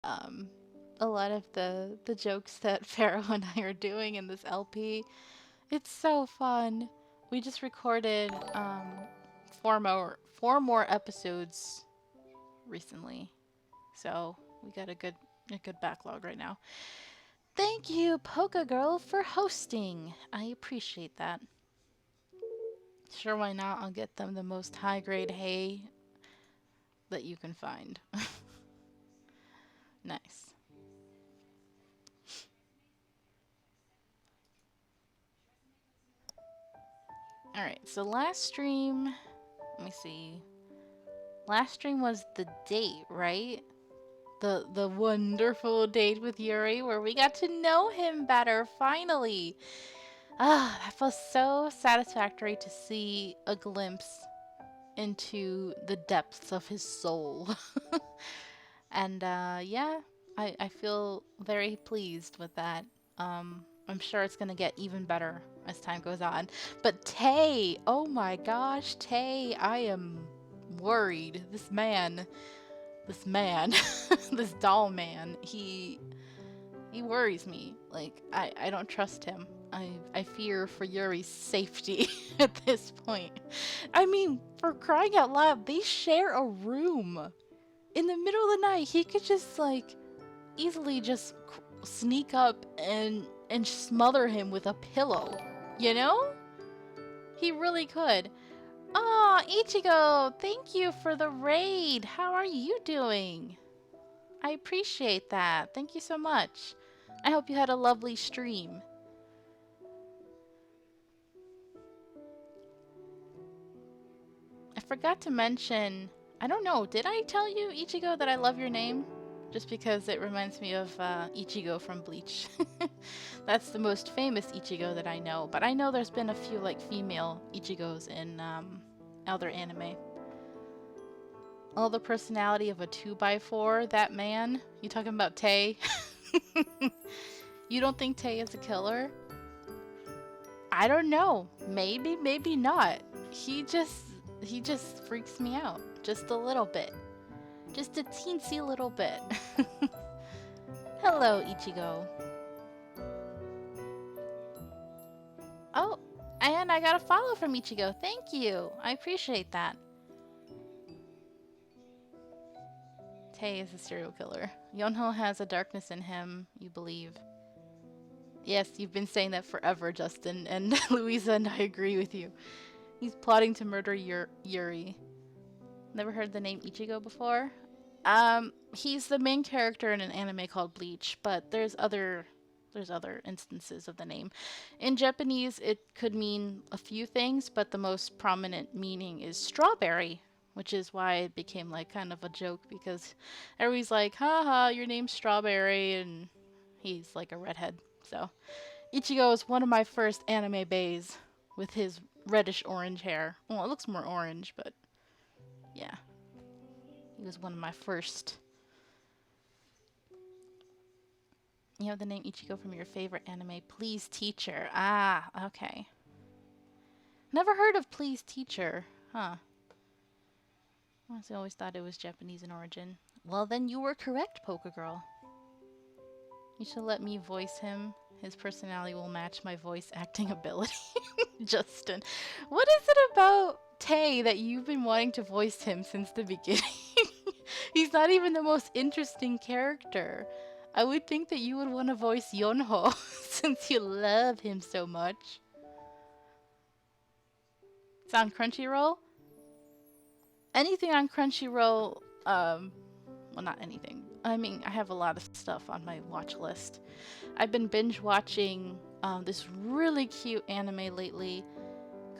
um, a lot of the jokes that Pharaoh and I are doing in this LP. It's so fun. We just recorded four more episodes recently, so we got a good backlog right now. Thank you, Polka Girl, for hosting. I appreciate that. Sure, why not? I'll get them the most high grade hay that you can find. Nice. Alright, so last stream, let me see. Last stream was the date, right? The wonderful date with Yuri where we got to know him better finally. Ah, that felt so satisfactory to see a glimpse into the depths of his soul. And yeah, I feel very pleased with that. I'm sure it's gonna get even better as time goes on. But Tay, oh my gosh, Tay, I am worried. This man, this doll man, he worries me. Like I don't trust him. I fear for Yuri's safety at this point. I mean, for crying out loud, they share a room. In the middle of the night, he could just like easily just sneak up and smother him with a pillow. You know? He really could. Aw, Ichigo, thank you for the raid. How are you doing? I appreciate that. Thank you so much. I hope you had a lovely stream. I forgot to mention, I don't know, did I tell you, Ichigo, that I love your name? Just because it reminds me of Ichigo from Bleach. That's the most famous Ichigo that I know, but I know there's been a few like female Ichigos in other anime. All the personality of a 2x4, that man. You talking about Tay? You don't think Tay is a killer? I don't know. Maybe, maybe not. He just freaks me out just a little bit. Just a teensy little bit. Hello, Ichigo. Oh, and I got a follow from Ichigo. Thank you. I appreciate that. Tay is a serial killer. Yonho has a darkness in him, you believe. Yes, you've been saying that forever, Justin, and Louisa and I agree with you. He's plotting to murder Yuri. Never heard the name Ichigo before? He's the main character in an anime called Bleach, but there's other instances of the name. In Japanese, it could mean a few things, but the most prominent meaning is strawberry, which is why it became like kind of a joke because everybody's like, haha, your name's Strawberry, and he's like a redhead. So, Ichigo is one of my first anime baes with his reddish orange hair. Well, it looks more orange, but yeah, he was one of my first. You have the name Ichigo from your favorite anime, Please Teacher. Ah, okay. Never heard of Please Teacher. Huh. I always thought it was Japanese in origin. Well, then you were correct, Poker Girl. You should let me voice him. His personality will match my voice acting ability. Justin. What is it about Tay that you've been wanting to voice him since the beginning? He's not even the most interesting character. I would think that you would want to voice Yonho since you love him so much. It's on Crunchyroll? Anything on Crunchyroll, well, not anything. I mean, I have a lot of stuff on my watch list. I've been binge watching this really cute anime lately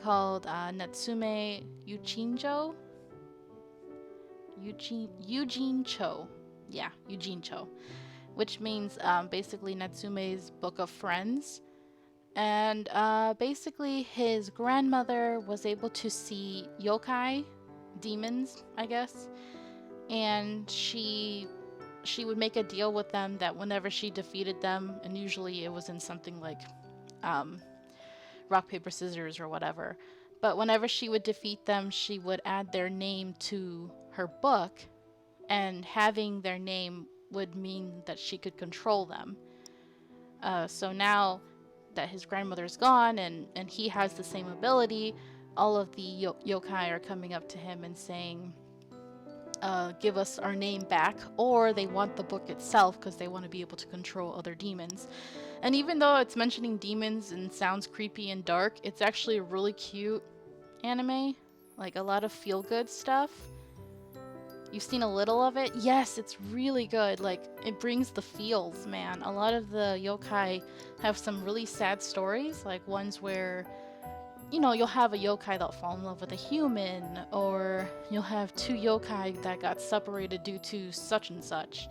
called Natsume Yuchinjo. Eugene Cho. Yeah, Eugene Cho. Which means basically Natsume's Book of Friends. And basically, his grandmother was able to see yokai, demons, I guess. And she would make a deal with them that whenever she defeated them, and usually it was in something like rock, paper, scissors or whatever, but whenever she would defeat them, she would add their name to her book, and having their name would mean that she could control them. So now that his grandmother's gone and he has the same ability, all of the yokai are coming up to him and saying, give us our name back, or they want the book itself because they want to be able to control other demons. And even though it's mentioning demons and sounds creepy and dark, it's actually a really cute anime. Like a lot of feel-good stuff. You've seen a little of it? Yes, it's really good. Like, it brings the feels, man. A lot of the yokai have some really sad stories, like ones where, you know, you'll have a yokai that'll fall in love with a human, or you'll have two yokai that got separated due to such and such.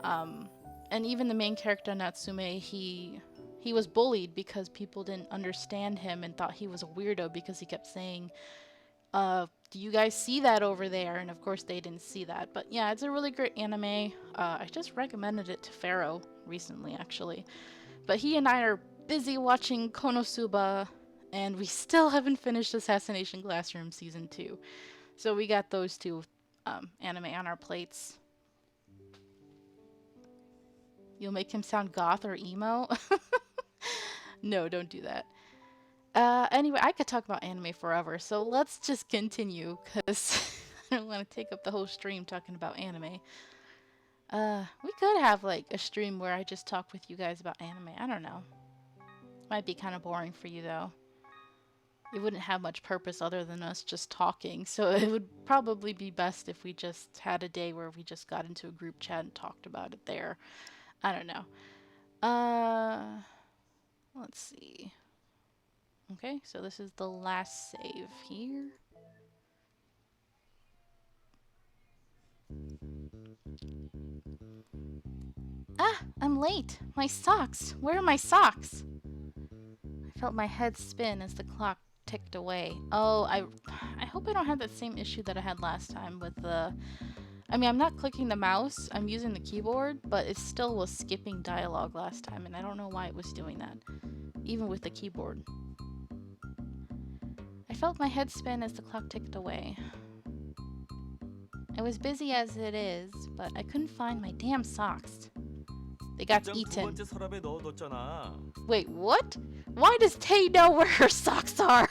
And even the main character, Natsume, he was bullied because people didn't understand him and thought he was a weirdo because he kept saying, do you guys see that over there? And of course they didn't see that. But yeah, it's a really great anime. I just recommended it to Pharaoh recently, actually. But he and I are busy watching Konosuba, and we still haven't finished Assassination Classroom Season 2. So we got those two anime on our plates. You'll make him sound goth or emo? No, don't do that. Anyway, I could talk about anime forever, so let's just continue, because I don't want to take up the whole stream talking about anime. We could have, like, a stream where I just talk with you guys about anime. I don't know. Might be kind of boring for you, though. It wouldn't have much purpose other than us just talking, so it would probably be best if we just had a day where we just got into a group chat and talked about it there. I don't know. Let's see. Okay, so this is the last save here. Ah, I'm late. My socks. Where are my socks? I felt my head spin as the clock ticked away. Oh, I hope I don't have that same issue that I had last time with the... I mean, I'm not clicking the mouse, I'm using the keyboard, but it still was skipping dialogue last time, and I don't know why it was doing that, even with the keyboard. I felt my head spin as the clock ticked away. I was busy as it is, but I couldn't find my damn socks. They got eaten. Wait, what? Why does Tay know where her socks are?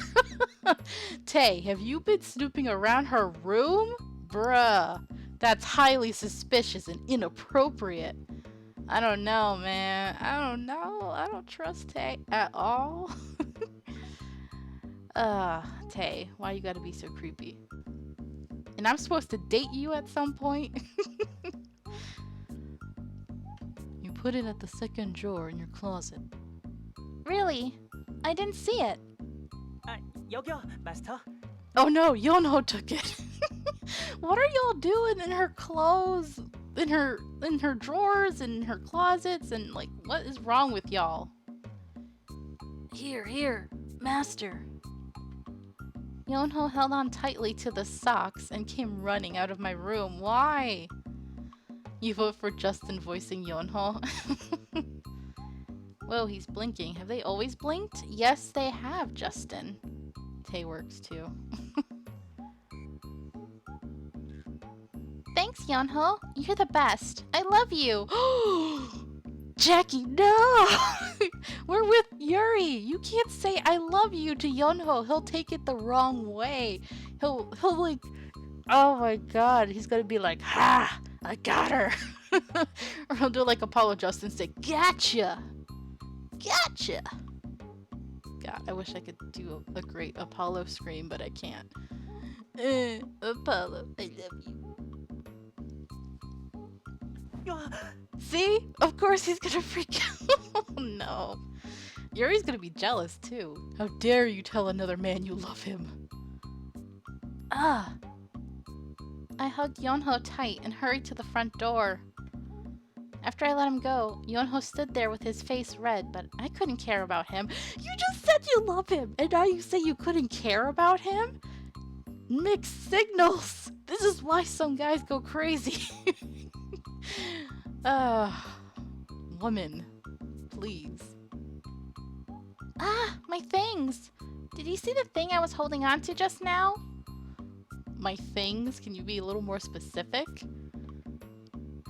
Tay, have you been snooping around her room? Bruh, that's highly suspicious and inappropriate. I don't know, man. I don't know. I don't trust Tay at all. Tay, why you gotta be so creepy? And I'm supposed to date you at some point? You put it at the second drawer in your closet. Really? I didn't see it. 여기요, 마스터. Oh no, Yonho took it. What are y'all doing in her clothes? In her drawers, in her closets, and like, what is wrong with y'all? Here, master. Yonho held on tightly to the socks and came running out of my room. Why? You vote for Justin voicing Yonho? Whoa, he's blinking. Have they always blinked? Yes, they have, Justin. Tay works too. Thanks, Yonho. You're the best. I love you. Jackie, no! We're with Yuri. You can't say I love you to Yonho. He'll take it the wrong way. He'll like, oh my god. He's gonna be like, ha! I got her. Or he'll do like Apollo Justin, say, gotcha! Gotcha! God, I wish I could do a great Apollo scream, but I can't. Apollo, I love you. See? Of course he's gonna freak out. Oh no. Yuri's gonna be jealous too. How dare you tell another man you love him? Ah. I hugged Yonho tight and hurried to the front door. After I let him go, Yonho stood there with his face red, but I couldn't care about him. You just said you love him, and now you say you couldn't care about him? Mixed signals! This is why some guys go crazy. Woman, please. Ah, my things! Did you see the thing I was holding on to just now? My things? Can you be a little more specific?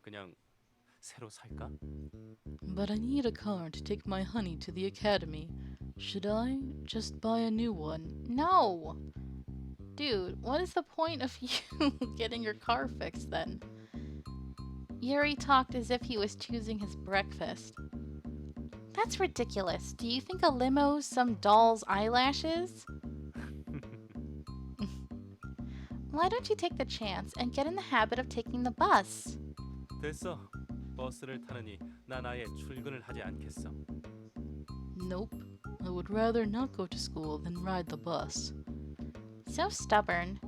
그냥 새로 살까? But I need a car to take my honey to the academy. Should I just buy a new one? No! Dude, what is the point of you getting your car fixed then? Yuri talked as if he was choosing his breakfast. That's ridiculous. Do you think a limo's some doll's eyelashes? Why don't you take the chance and get in the habit of taking the bus? 됐어. 버스를 타느니 난 아예 출근을 하지 않겠어. Nope. I would rather not go to school than ride the bus. So stubborn.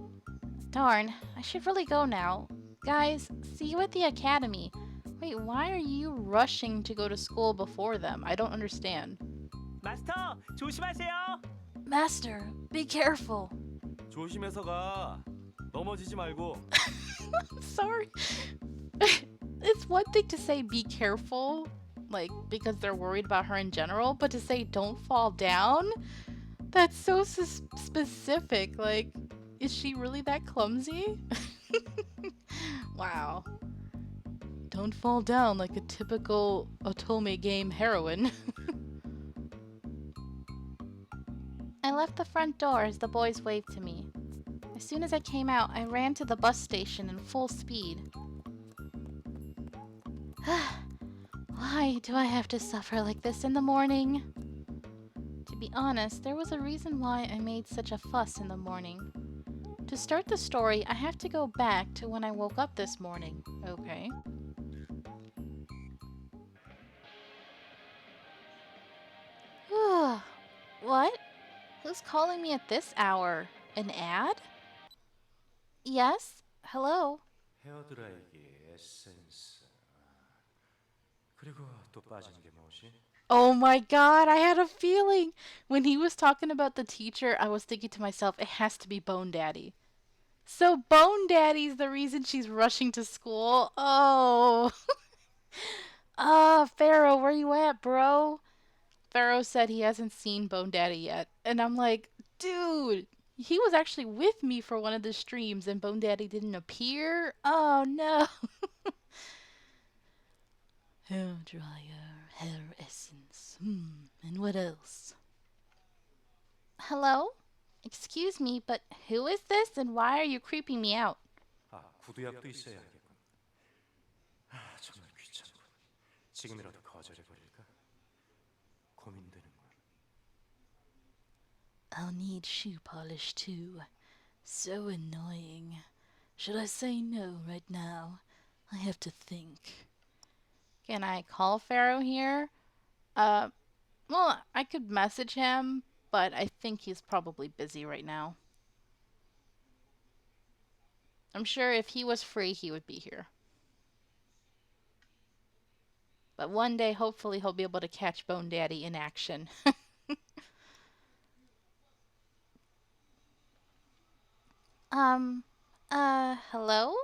Darn, I should really go now. Guys, see you at the academy. Wait, why are you rushing to go to school before them? I don't understand. 마스터, 조심하세요. Master, be careful. 조심해서 가. 넘어지지 말고. Sorry. It's one thing to say be careful, like, because they're worried about her in general, but to say don't fall down? That's so specific. Like, is she really that clumsy? Wow. Don't fall down like a typical Otome game heroine. I left the front door as the boys waved to me. As soon as I came out, I ran to the bus station in full speed. Why do I have to suffer like this in the morning? To be honest, there was a reason why I made such a fuss in the morning. To start the story, I have to go back to when I woke up this morning. Okay. What? Who's calling me at this hour? An ad? Yes? Hello? 헤어드라이기 에센스. 그리고 또 빠진 게 뭐지? Oh my god, I had a feeling! When he was talking about the teacher, I was thinking to myself, it has to be Bone Daddy. So Bone Daddy's the reason she's rushing to school? Oh! Pharaoh, where you at, bro? Pharaoh said he hasn't seen Bone Daddy yet. And I'm like, dude, he was actually with me for one of the streams and Bone Daddy didn't appear? Oh no! Hair dryer, hair essence. And what else? Hello? Excuse me, but who is this and why are you creeping me out? 아, 구두약도 있어야겠군. 아, 정말 귀찮군. 지금이라도 거절해 버릴까? 고민되는군. I'll need shoe polish too. So annoying. Should I say no right now? I have to think. Can I call Pharaoh here? Well, I could message him, but I think he's probably busy right now. I'm sure if he was free, he would be here. But one day, hopefully, he'll be able to catch Bone Daddy in action. Hello?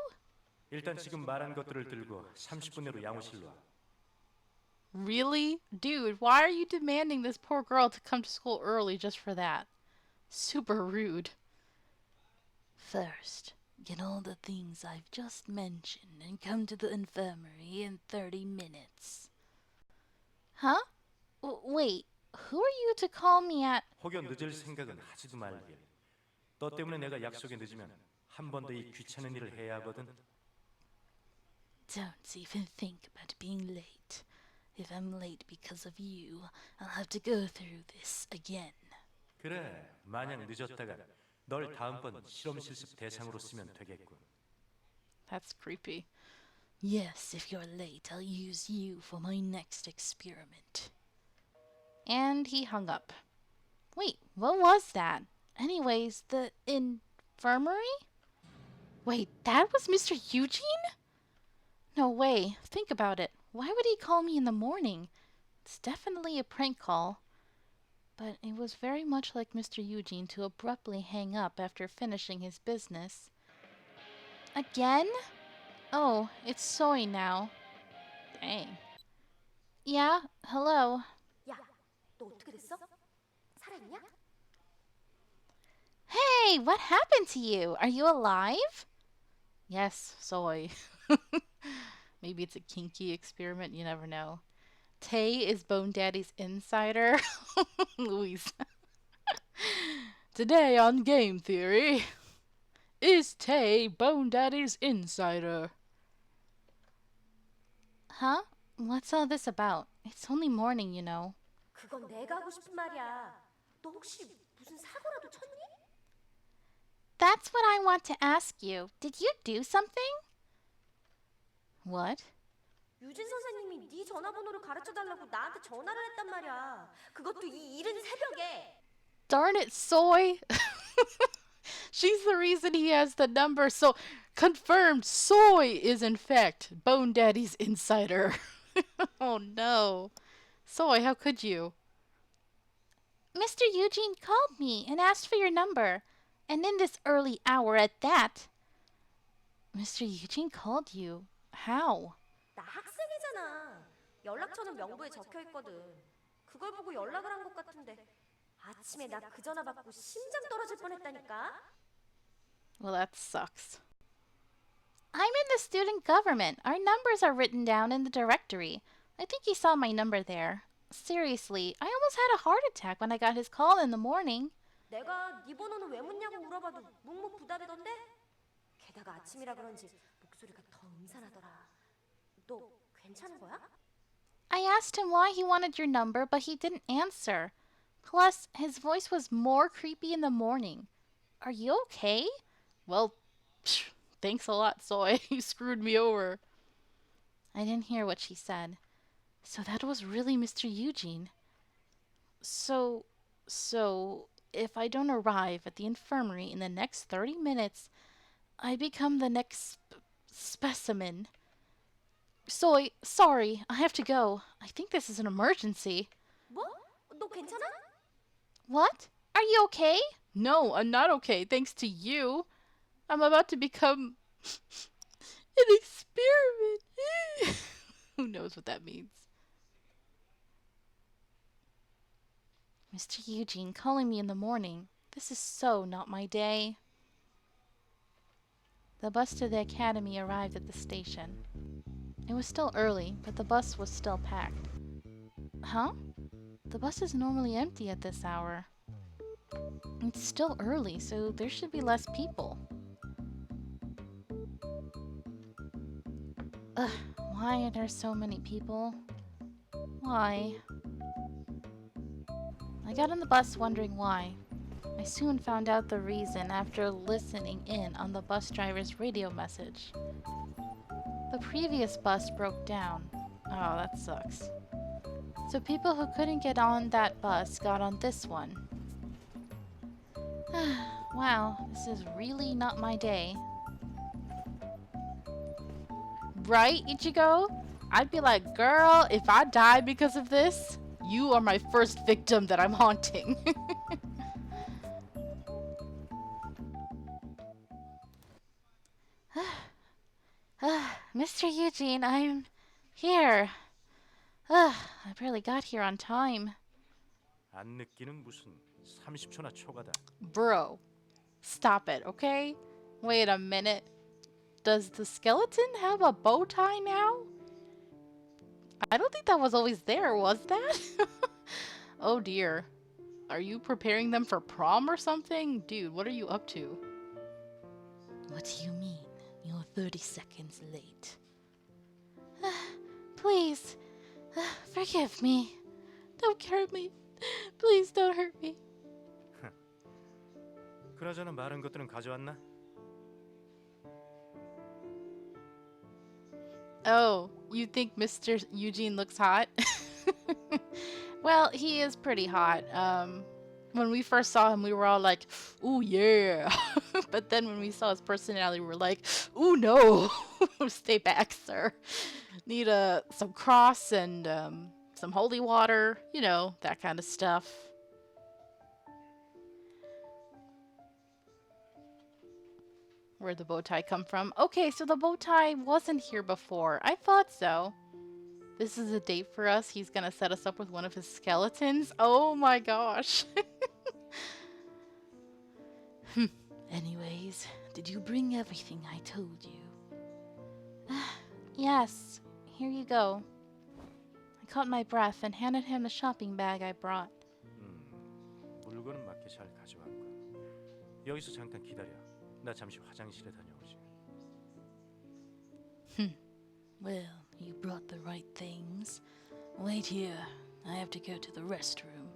일단 지금 말한 것들을 들고 30분 내로 양호실로 와. Really? Dude, why are you demanding this poor girl to come to school early just for that? Super rude. First, get all the things I've just mentioned and come to the infirmary in 30 minutes. Huh? Wait, who are you to call me at? 혹여 늦을 생각은 하지도 말길. 너 때문에 내가 약속에 늦으면 한 번 더 이 귀찮은 일을 해야 하거든. Don't even think about being late. If I'm late because of you, I'll have to go through this again. 그래, 만약 늦었다가 널 다음번 실험 실습 대상으로 쓰면 되겠군. That's creepy. Yes, if you're late, I'll use you for my next experiment. And he hung up. Wait, what was that? Anyways, the infirmary? Wait, that was Mr. Eugene? No way. Think about it. Why would he call me in the morning? It's definitely a prank call. But it was very much like Mr. Eugene to abruptly hang up after finishing his business. Again? Oh, it's Soy now. Dang. Yeah, hello. 야, 너 어떻게 됐어? 살아있냐? Hey, what happened to you? Are you alive? Yes, Soy. Maybe it's a kinky experiment, you never know. Tay is Bone Daddy's insider. Louise. Today on Game Theory, is Tay Bone Daddy's insider? Huh? What's all this about? It's only morning, you know. 그건 내가 하고 싶은 말이야. 너 혹시 무슨 사고라도 쳤니? That's what I want to ask you. Did you do something? What? 유진 선생님이 네 전화번호를 가르쳐달라고 나한테 전화를 했단 말이야. 그것도 이 이른 새벽에. Darn it, Soy! She's the reason he has the number, so confirmed Soy is in fact Bone Daddy's insider. Oh no. Soy, how could you? Mr. Eugene called me and asked for your number. And in this early hour at that. Mr. Eugene called you. How? 나 학생이잖아. 연락처는 명부에 적혀 있거든. 그걸 보고 연락을 한 것 같은데 아침에 나 그 전화 받고 심장 떨어질 뻔했다니까. Well, that sucks. I'm in the student government. Our numbers are written down in the directory. I think he saw my number there. Seriously, I almost had a heart attack when I got his call in the morning. 내가 네 번호는 왜 묻냐고 물어봐도 묵묵부답이던데. 게다가 아침이라 그런지 목소리가 더 음산하더라. 너 괜찮은 거야? I asked him why he wanted your number, but he didn't answer. Plus, his voice was more creepy in the morning. Are you okay? Well, thanks a lot, Soy. You screwed me over. I didn't hear what she said. So that was really Mr. Eugene. So, if I don't arrive at the infirmary in the next 30 minutes, I become the next specimen. Soy, sorry, I have to go. I think this is an emergency. 뭐? 너 괜찮아? What? Are you okay? No, I'm not okay, thanks to you. I'm about to become an experiment. Who knows what that means? Mr. Eugene calling me in the morning. This is so not my day. The bus to the academy arrived at the station. It was still early, but the bus was still packed. Huh? The bus is normally empty at this hour. It's still early, so there should be less people. Ugh, why are there so many people? Why? I got on the bus wondering why. I soon found out the reason after listening in on the bus driver's radio message. The previous bus broke down. Oh, that sucks. So people who couldn't get on that bus got on this one. Wow, this is really not my day. Right, Ichigo? I'd be like, girl, if I die because of this, you are my first victim that I'm haunting. Mr. Eugene, I'm here. I barely got here on time. 안 늦기는 무슨 30초나 초과다. Bro, stop it, okay? Wait a minute. Does the skeleton have a bow tie now? I don't think that was always there, was that? Oh dear. Are you preparing them for prom or something? Dude, what are you up to? What do you mean? You're 30 seconds late. Please, forgive me. Don't hurt me. Please don't hurt me. 그나저나 마른 것들은 가져왔나? Oh, you think Mr. Eugene looks hot? Well, he is pretty hot. When we first saw him, we were all like, ooh, yeah. But then when we saw his personality, we were like, ooh, no. Stay back, sir. Need some cross and some holy water. You know, that kind of stuff. Where'd the bow tie come from? Okay, so the bow tie wasn't here before. I thought so. This is a date for us. He's gonna set us up with one of his skeletons. Oh my gosh. Anyways, did you bring everything I told you? Yes, here you go. I caught my breath and handed him the shopping bag I brought. 물건은 맞게 잘 가져왔고. 여기서 잠깐 기다려. 나 잠시 화장실에 다녀오지. Well, you brought the right things. Wait here. I have to go to the restroom.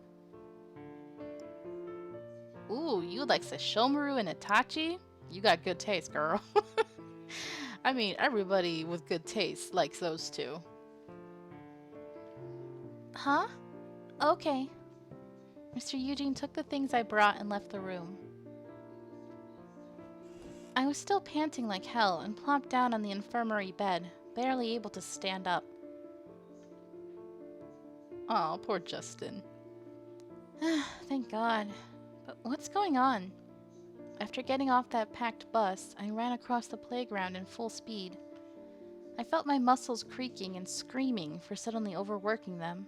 Ooh, you like Sesshomaru and Itachi? You got good taste, girl. I mean, everybody with good taste likes those two. Huh? Okay. Mr. Eugene took the things I brought and left the room. I was still panting like hell and plopped down on the infirmary bed, barely able to stand up. Oh, poor Justin. Thank God. But what's going on? After getting off that packed bus, I ran across the playground in full speed. I felt my muscles creaking and screaming for suddenly overworking them.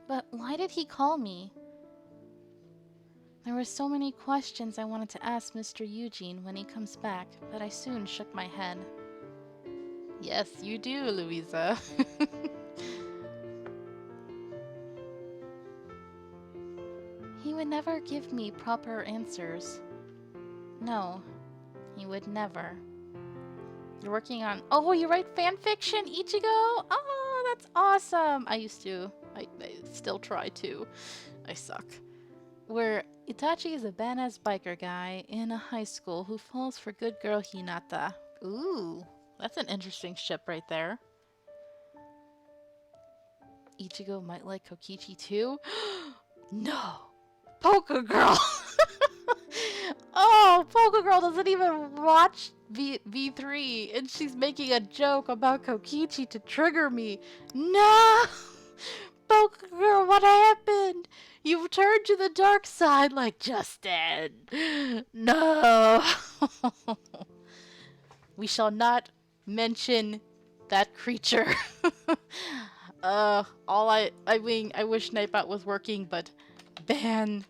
But why did he call me? There were so many questions I wanted to ask Mr. Eugene when he comes back, but I soon shook my head. Yes, you do, Louisa. He would never give me proper answers. No, he would never. You're working on... Oh, you write fan fiction, Ichigo? Oh, that's awesome. I used to. I still try to. I suck. Where Itachi is a badass biker guy in a high school who falls for good girl Hinata. Ooh, that's an interesting ship right there. Ichigo might like Kokichi too? No! Polka Girl! Oh, Polka Girl doesn't even watch V3 and she's making a joke about Kokichi to trigger me. No! Polka Girl, what happened? You've turned to the dark side like Justin. No! We shall not mention that creature. I mean, I wish Nightbot was working, but ban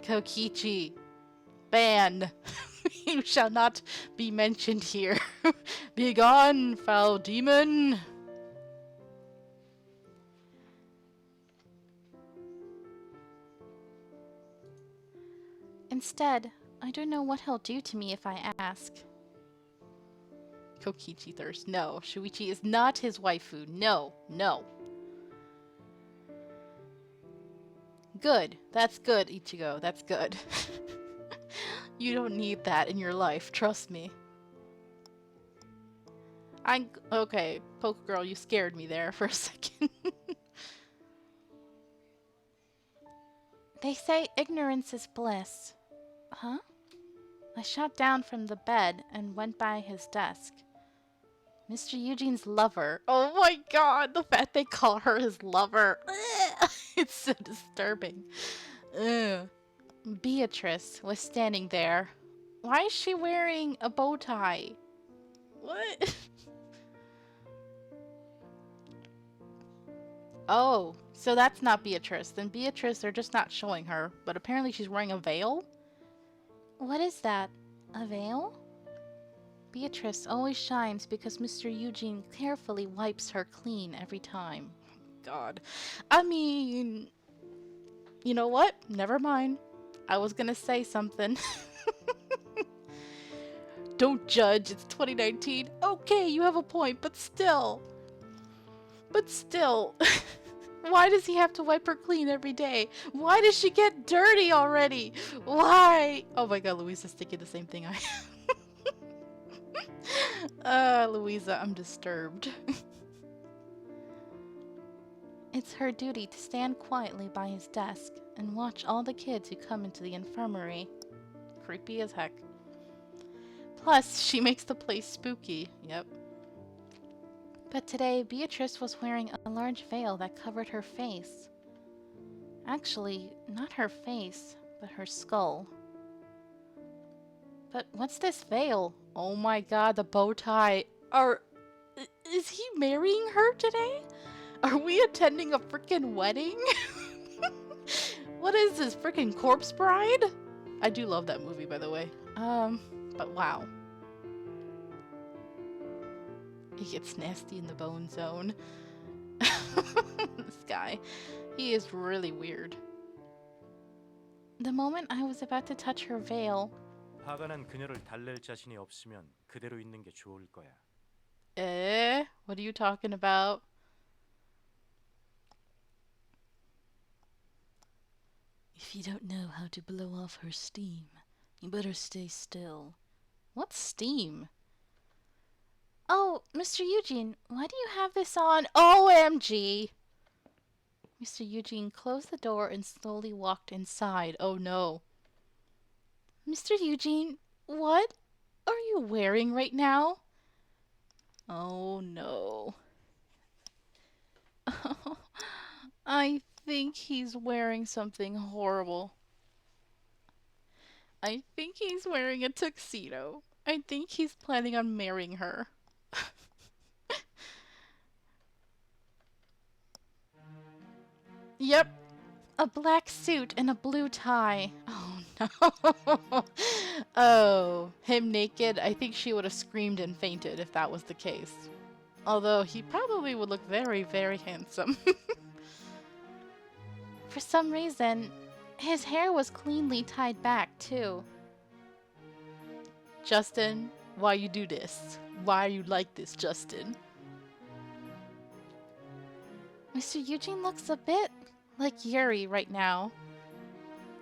Kokichi. Ban. You shall not be mentioned here. Begone, foul demon. Instead, I don't know what he'll do to me if I ask. Kokichi thirst. No, Shuichi is not his waifu. No, no. Good. That's good, Ichigo. That's good. You don't need that in your life. Trust me. Okay, Poke Girl, you scared me there for a second. They say ignorance is bliss. Huh? I shot down from the bed and went by his desk. Mr. Eugene's lover. Oh my god, the fact they call her his lover. It's so disturbing. Ugh. Beatrice was standing there. Why is she wearing a bow tie? What? Oh, so that's not Beatrice. Then Beatrice, they're just not showing her. But apparently she's wearing a veil? What is that? A veil? Beatrice always shines because Mr. Eugene carefully wipes her clean every time. God. I mean... You know what? Never mind. I was gonna say something. Don't judge, it's 2019. Okay, you have a point, but still. But still. Why does he have to wipe her clean every day? Why does she get dirty already? Why? Oh my god, Louisa's thinking the same thing I am. Louisa, I'm disturbed. It's her duty to stand quietly by his desk and watch all the kids who come into the infirmary. Creepy as heck. Plus, she makes the place spooky. Yep. But today, Beatrice was wearing a large veil that covered her face. Actually, not her face, but her skull. But what's this veil? Oh my god, the bow tie. Is he marrying her today? Are we attending a freaking wedding? What is this, freaking Corpse Bride? I do love that movie, by the way. But wow. He gets nasty in the bone zone. This guy. He is really weird. The moment I was about to touch her veil. 화가 난 그녀를 달랠 자신이 없으면 그대로 있는 게 좋을 거야. What are you talking about? If you don't know how to blow off her steam, you better stay still. What's steam? Oh, Mr. Eugene, why do you have this on? OMG! Mr. Eugene closed the door and slowly walked inside. Oh no. Mr. Eugene, what are you wearing right now? Oh no. I think he's wearing something horrible. I think he's wearing a tuxedo. I think he's planning on marrying her. Yep. A black suit and a blue tie. Oh no. Oh, him naked? I think she would have screamed and fainted if that was the case. Although he probably would look very, very handsome. For some reason, his hair was cleanly tied back too. Justin, why you do this? Why you like this, Justin? Mr. Eugene looks a bit like Yuri right now.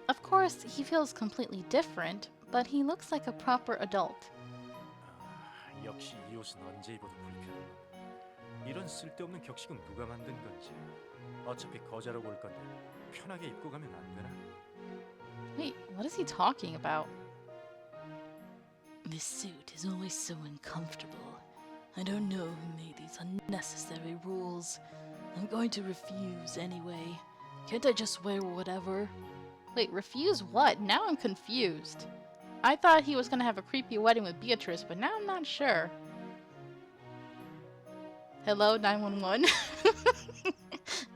Of course, he feels completely different, but he looks like a proper adult. 역시 이 옷은 언제 입어도 불편해. 이런 쓸데없는 격식은 누가 만든 건지. 어차피 거자라고 올 건데 편하게 입고 가면 안 되나? Wait, what is he talking about? This suit is always so uncomfortable. I don't know who made these unnecessary rules. I'm going to refuse anyway. Can't I just wear whatever? Wait, refuse what? Now I'm confused. I thought he was gonna have a creepy wedding with Beatrice, but now I'm not sure. Hello, 911?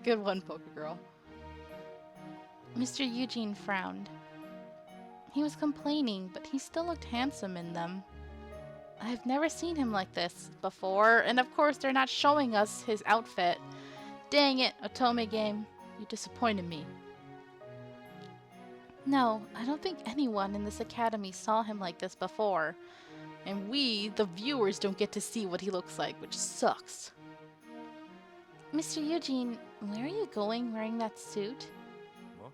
Good one, Poker Girl. Mr. Eugene frowned. He was complaining, but he still looked handsome in them. I've never seen him like this before, and of course they're not showing us his outfit. Dang it, Otome game. You disappointed me. No, I don't think anyone in this academy saw him like this before. And we, the viewers, don't get to see what he looks like, which sucks. Mr. Eugene, where are you going wearing that suit? 뭐?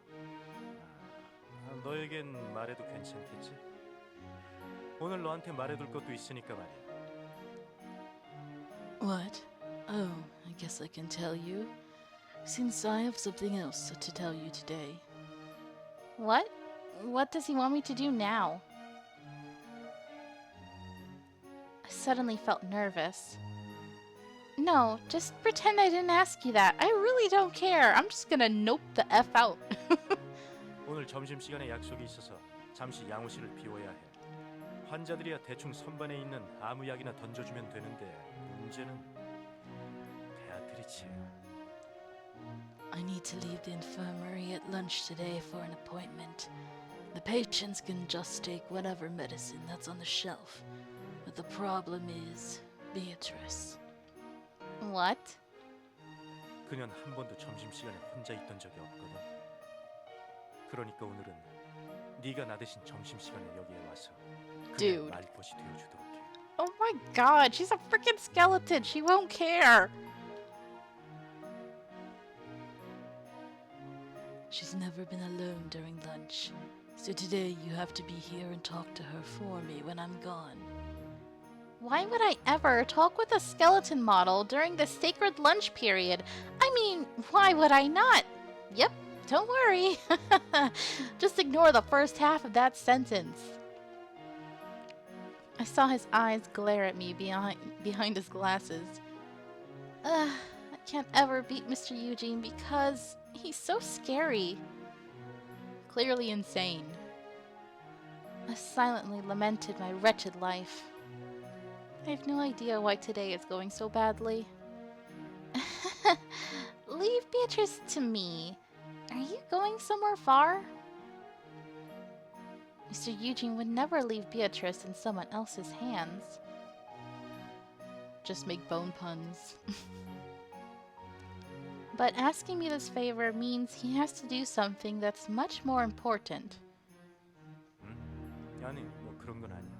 너에겐 말해도 괜찮겠지? 오늘 너한테 말해둘 것도 있으니까 말이야. What? Oh, I guess I can tell you. Since I have something else to tell you today. What? What does he want me to do now? I suddenly felt nervous. No, just pretend I didn't ask you that. I really don't care. I'm just gonna nope the F out. 오늘 점심시간에 약속이 있어서 잠시 양호실을 비워야 해. 환자들이야 대충 선반에 있는 아무 약이나 던져주면 되는데 문제는 베아트리치야. I need to leave the infirmary at lunch today for an appointment. The patients can just take whatever medicine that's on the shelf. But the problem is Beatrice. What? 그녀는 한 번도 점심시간에 혼자 있던 적이 없거든. 그러니까 오늘은 네가 나 대신 점심시간에 여기에 와서 Dude. 그녀의 말벗이 되어주도록 해. Oh my god, she's a freaking skeleton. She won't care. She's never been alone during lunch. So today you have to be here and talk to her for me when I'm gone. Why would I ever talk with a skeleton model during the sacred lunch period? I mean, why would I not? Yep, don't worry. Just ignore the first half of that sentence. I saw his eyes glare at me behind his glasses. I can't ever beat Mr. Eugene because he's so scary. Clearly insane. I silently lamented my wretched life. I have no idea why today is going so badly. Leave Beatrice to me. Are you going somewhere far? Mr. Eugene would never leave Beatrice in someone else's hands. just make bone puns. But asking me this favor means he has to do something that's much more important. 아니, 뭐 그런 건 아니야.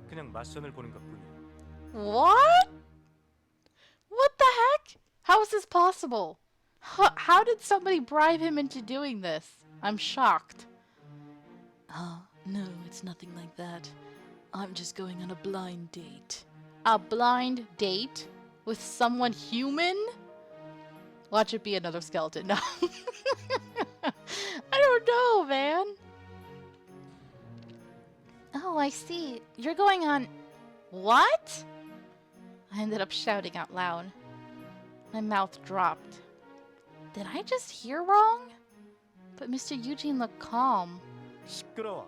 그냥 맞선을 보는 것뿐이야. What? What the heck? How is this possible? How did somebody bribe him into doing this? I'm shocked. No, it's nothing like that. I'm just going on a blind date. A blind date with someone human? Watch it be another skeleton. No. I don't know, man. Oh, I see. You're going on... What? I ended up shouting out loud. My mouth dropped. Did I just hear wrong? But Mr. Eugene looked calm. 시끄러워.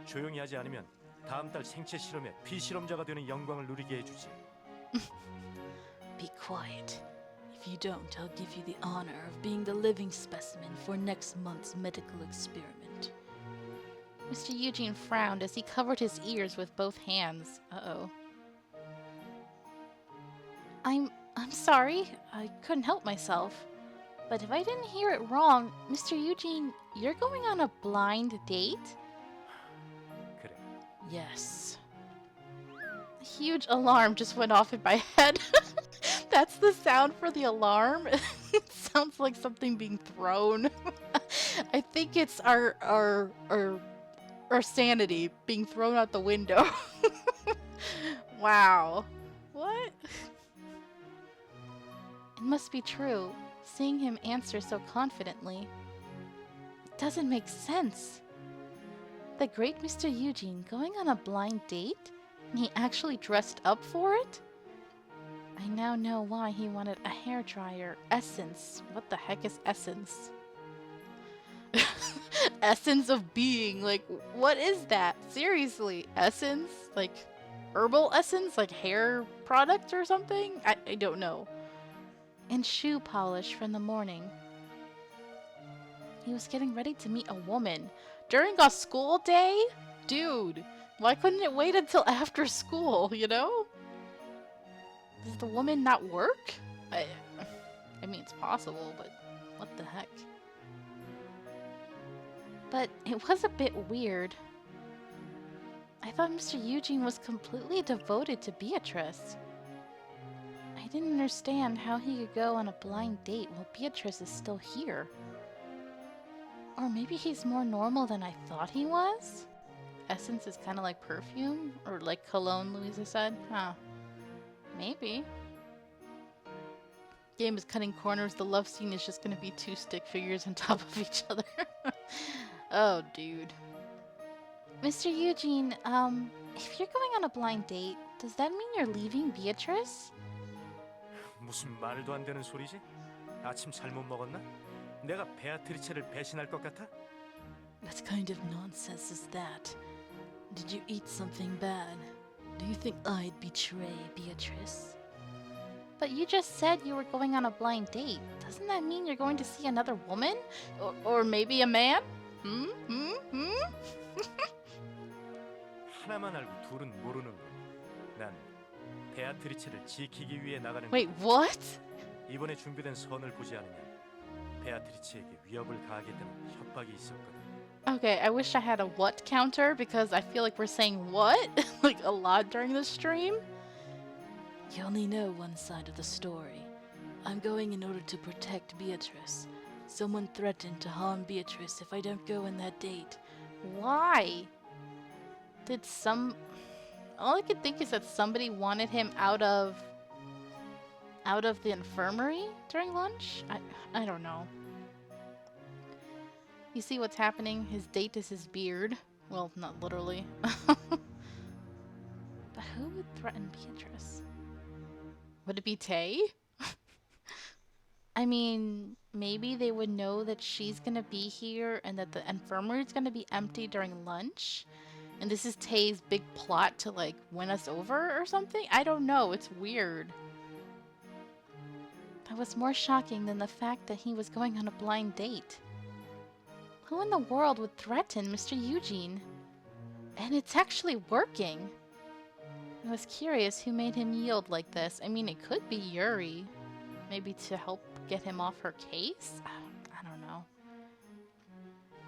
조용히 하지 않으면 다음 달 생체 실험에 피실험자가 되는 영광을 누리게 해주지. Be quiet. If you don't, I'll give you the honor of being the living specimen for next month's medical experiment. Mr. Eugene frowned as he covered his ears with both hands. Uh-oh. I'm sorry. I couldn't help myself. But if I didn't hear it wrong, Mr. Eugene, you're going on a blind date? 그래. Yes. A huge alarm just went off in my head. That's the sound for the alarm. It sounds like something being thrown. I think it's our sanity being thrown out the window. Wow. What? It must be true. Seeing him answer so confidently. It doesn't make sense. The great Mr. Eugene going on a blind date? And he actually dressed up for it? I now know why he wanted a hairdryer. Essence. What the heck is essence? Essence of being. Like, what is that? Seriously. Essence? Like, herbal essence? Like hair product or something? I don't know. And shoe polish from the morning. He was getting ready to meet a woman. During a school day? Dude, why couldn't it wait until after school, you know? Does the woman not work? I mean, it's possible, but what the heck? But it was a bit weird. I thought Mr. Eugene was completely devoted to Beatrice. I didn't understand how he could go on a blind date while Beatrice is still here. Or maybe he's more normal than I thought he was? Essence is kind of like perfume? Or like cologne, Louisa said? Huh. Maybe. Game is cutting corners. The love scene is just gonna be two stick figures on top of each other. Oh, dude. Mr. Eugene, if you're going on a blind date, does that mean you're leaving Beatrice? 무슨 말도 안 되는 소리지? 아침 잘못 먹었나? 내가 베아트리체를 배신할 것 같아? What kind of nonsense is that? Did you eat something bad? Do you think I'd betray Beatrice? But you just said you were going on a blind date. Doesn't that mean you're going to see another woman? Or maybe a man? 하나만 알고 둘은 모르는 거야. 난 베아트리체를 지키기 위해 나가는 Wait, 거야. what? 이번에 준비된 선을 보지 않으면 베아트리체에게 위협을 가하겠다는 협박이 있었거든. Okay, I wish I had a what counter because I feel like we're saying what like a lot during this stream. You only know one side of the story. I'm going in order to protect Beatrice. Someone threatened to harm Beatrice if I don't go on that date. Why? Did all I could think is that somebody wanted him out of the infirmary during lunch? I don't know. You see what's happening? His date is his beard. Well, not literally. But who would threaten Beatrice? Would it be Tay? I mean, maybe they would know that she's gonna be here and that the infirmary is gonna be empty during lunch. And this is Tay's big plot to, like, win us over or something? I don't know. It's weird. That was more shocking than the fact that he was going on a blind date. Who in the world would threaten Mr. Eugene? And it's actually working. I was curious who made him yield like this. I mean, it could be Yuri. Maybe to help get him off her case? I don't know.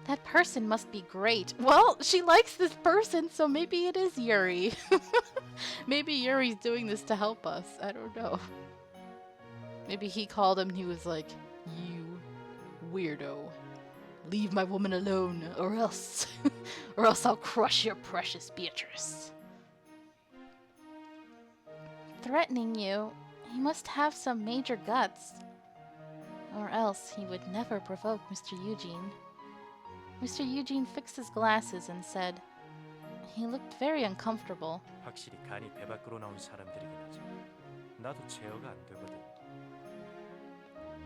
That person must be great. Well, she likes this person, so maybe it is Yuri. Maybe Yuri's doing this to help us. I don't know. Maybe he called him and he was like, "You weirdo. Leave my woman alone, or else... or else I'll crush your precious Beatrice." Threatening you? He must have some major guts. Or else he would never provoke Mr. Eugene. Mr. Eugene fixed his glasses and said, he looked very uncomfortable. 확실히 간이 배 밖으로 나온 사람들이긴 하지. 나도 제어가 안 되거든.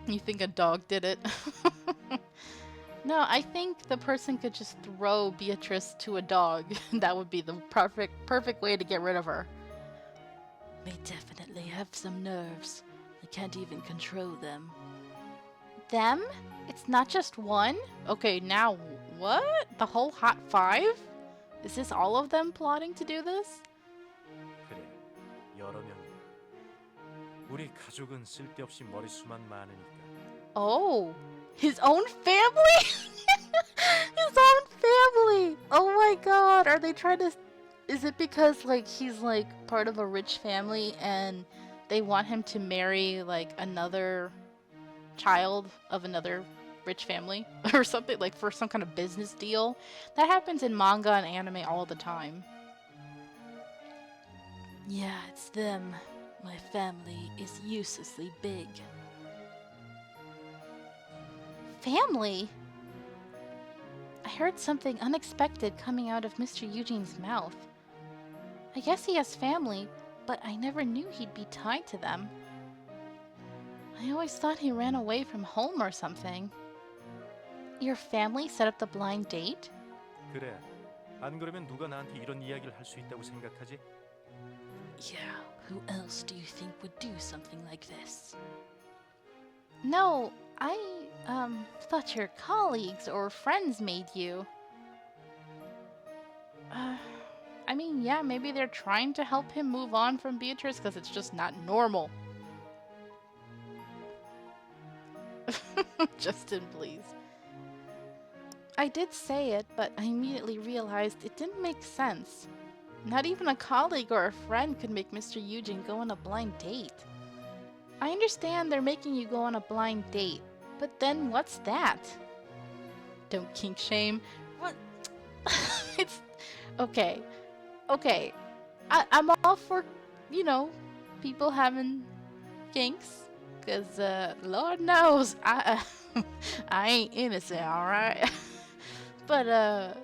You think a dog did it? No, I think the person could just throw Beatrice to a dog. That would be the perfect way to get rid of her. They definitely have some nerves. I can't even control them. Them? It's not just one? Okay, now what? The whole Hot Five? Is this all of them plotting to do this? 그래, 여러 명이. 우리 가족은 쓸데없이 머리수만 많으니까. Oh, his own family? His own family! Oh my god, are they trying to... Is it because, like, he's, like, part of a rich family and they want him to marry, like, another child of another rich family? Or something, like, for some kind of business deal? That happens in manga and anime all the time. Yeah, it's them. My family is uselessly big. Family? I heard something unexpected coming out of Mr. Eugene's mouth. I guess he has family, but I never knew he'd be tied to them. I always thought he ran away from home or something. Your family set up the blind date? 그래. 안 그러면 누가 나한테 이런 이야기를 할 수 있다고 생각하지? Yeah, who else do you think would do something like this? No, I, thought your colleagues or friends made you. I mean, yeah, maybe they're trying to help him move on from Beatrice because it's just not normal. Justin, please. I did say it, but I immediately realized it didn't make sense. Not even a colleague or a friend could make Mr. Eugene go on a blind date. I understand they're making you go on a blind date, but then what's that? Don't kink shame. What? It's... Okay. Okay. I'm all for, you know, people having kinks. Because, Lord knows, I ain't innocent, alright? But,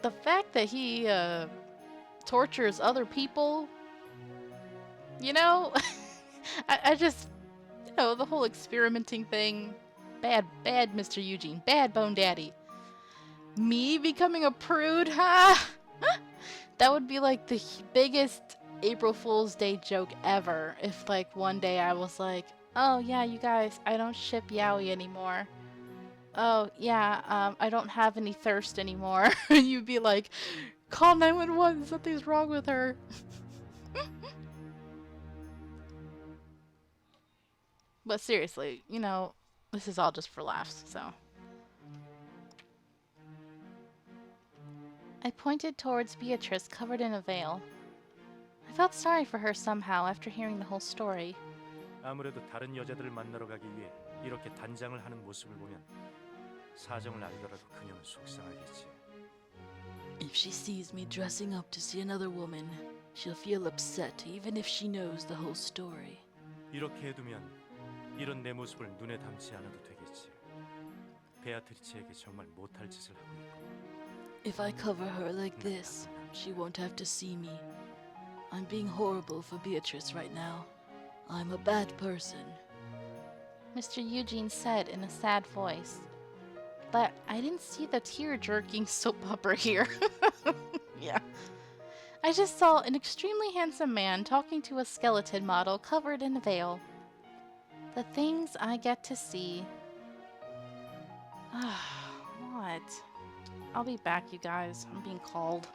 the fact that he, tortures other people, you know? I just, you know, the whole experimenting thing. Bad Mr. Eugene. Bad Bone Daddy. Me becoming a prude? Ha! That would be like the biggest April Fool's Day joke ever. If like one day I was like, oh yeah, you guys, I don't ship Yaoi anymore. Oh yeah, I don't have any thirst anymore. And you'd be like, call 911, something's wrong with her. But seriously, you know, this is all just for laughs, so. I pointed towards Beatrice covered in a veil. I felt sorry for her somehow after hearing the whole story. 아무래도 다른 여자들을 만나러 가기 위해 이렇게 단장을 하는 모습을 보면 사정을 알더라도 그녀는 속상하겠지. If she sees me dressing up to see another woman, she'll feel upset even if she knows the whole story. 이렇게 해두면 이런 내 모습을 눈에 담지 않아도 되겠지. 베아트리체에게 정말 못할 짓을 하고 있고. If I cover her like this, she won't have to see me. I'm being horrible for Beatrice right now. I'm a bad person. Mr. Eugene said in a sad voice. But I didn't see the tear-jerking soap opera here. Yeah. I just saw an extremely handsome man talking to a skeleton model covered in a veil. The things I get to see. What? I'll be back, you guys. I'm being called.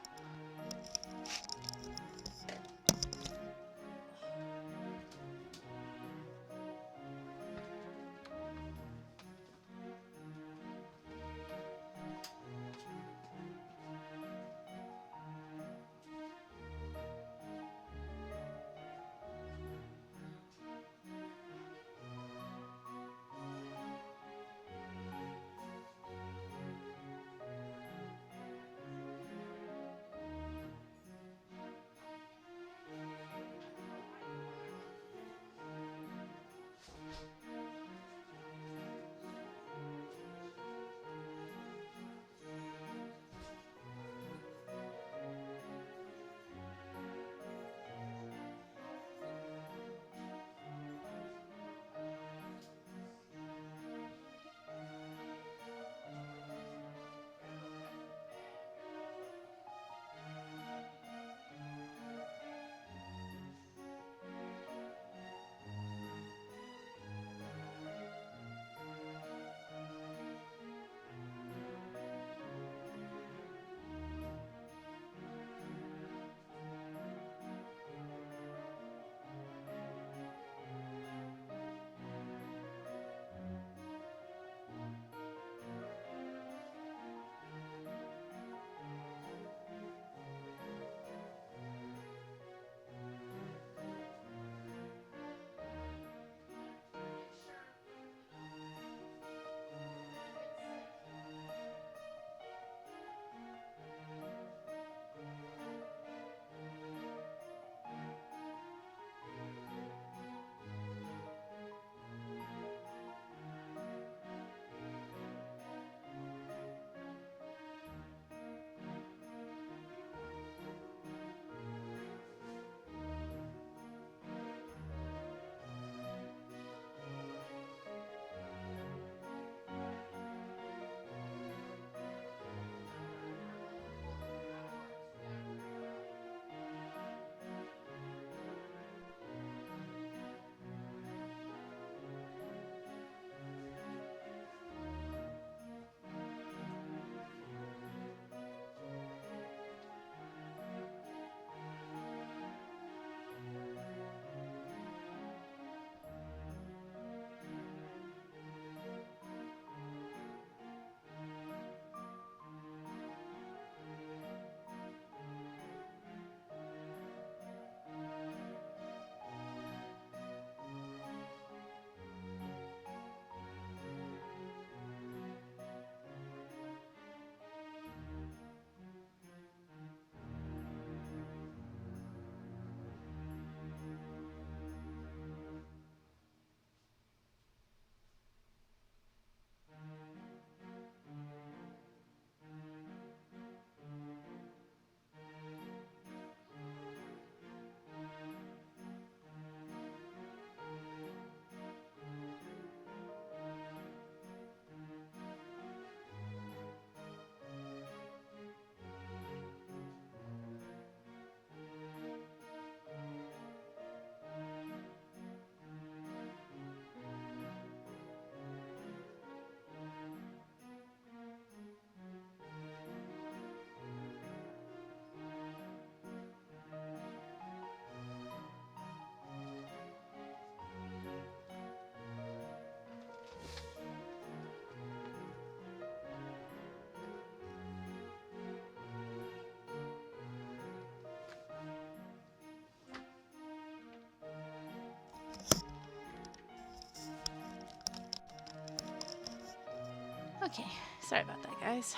Okay, sorry about that, guys.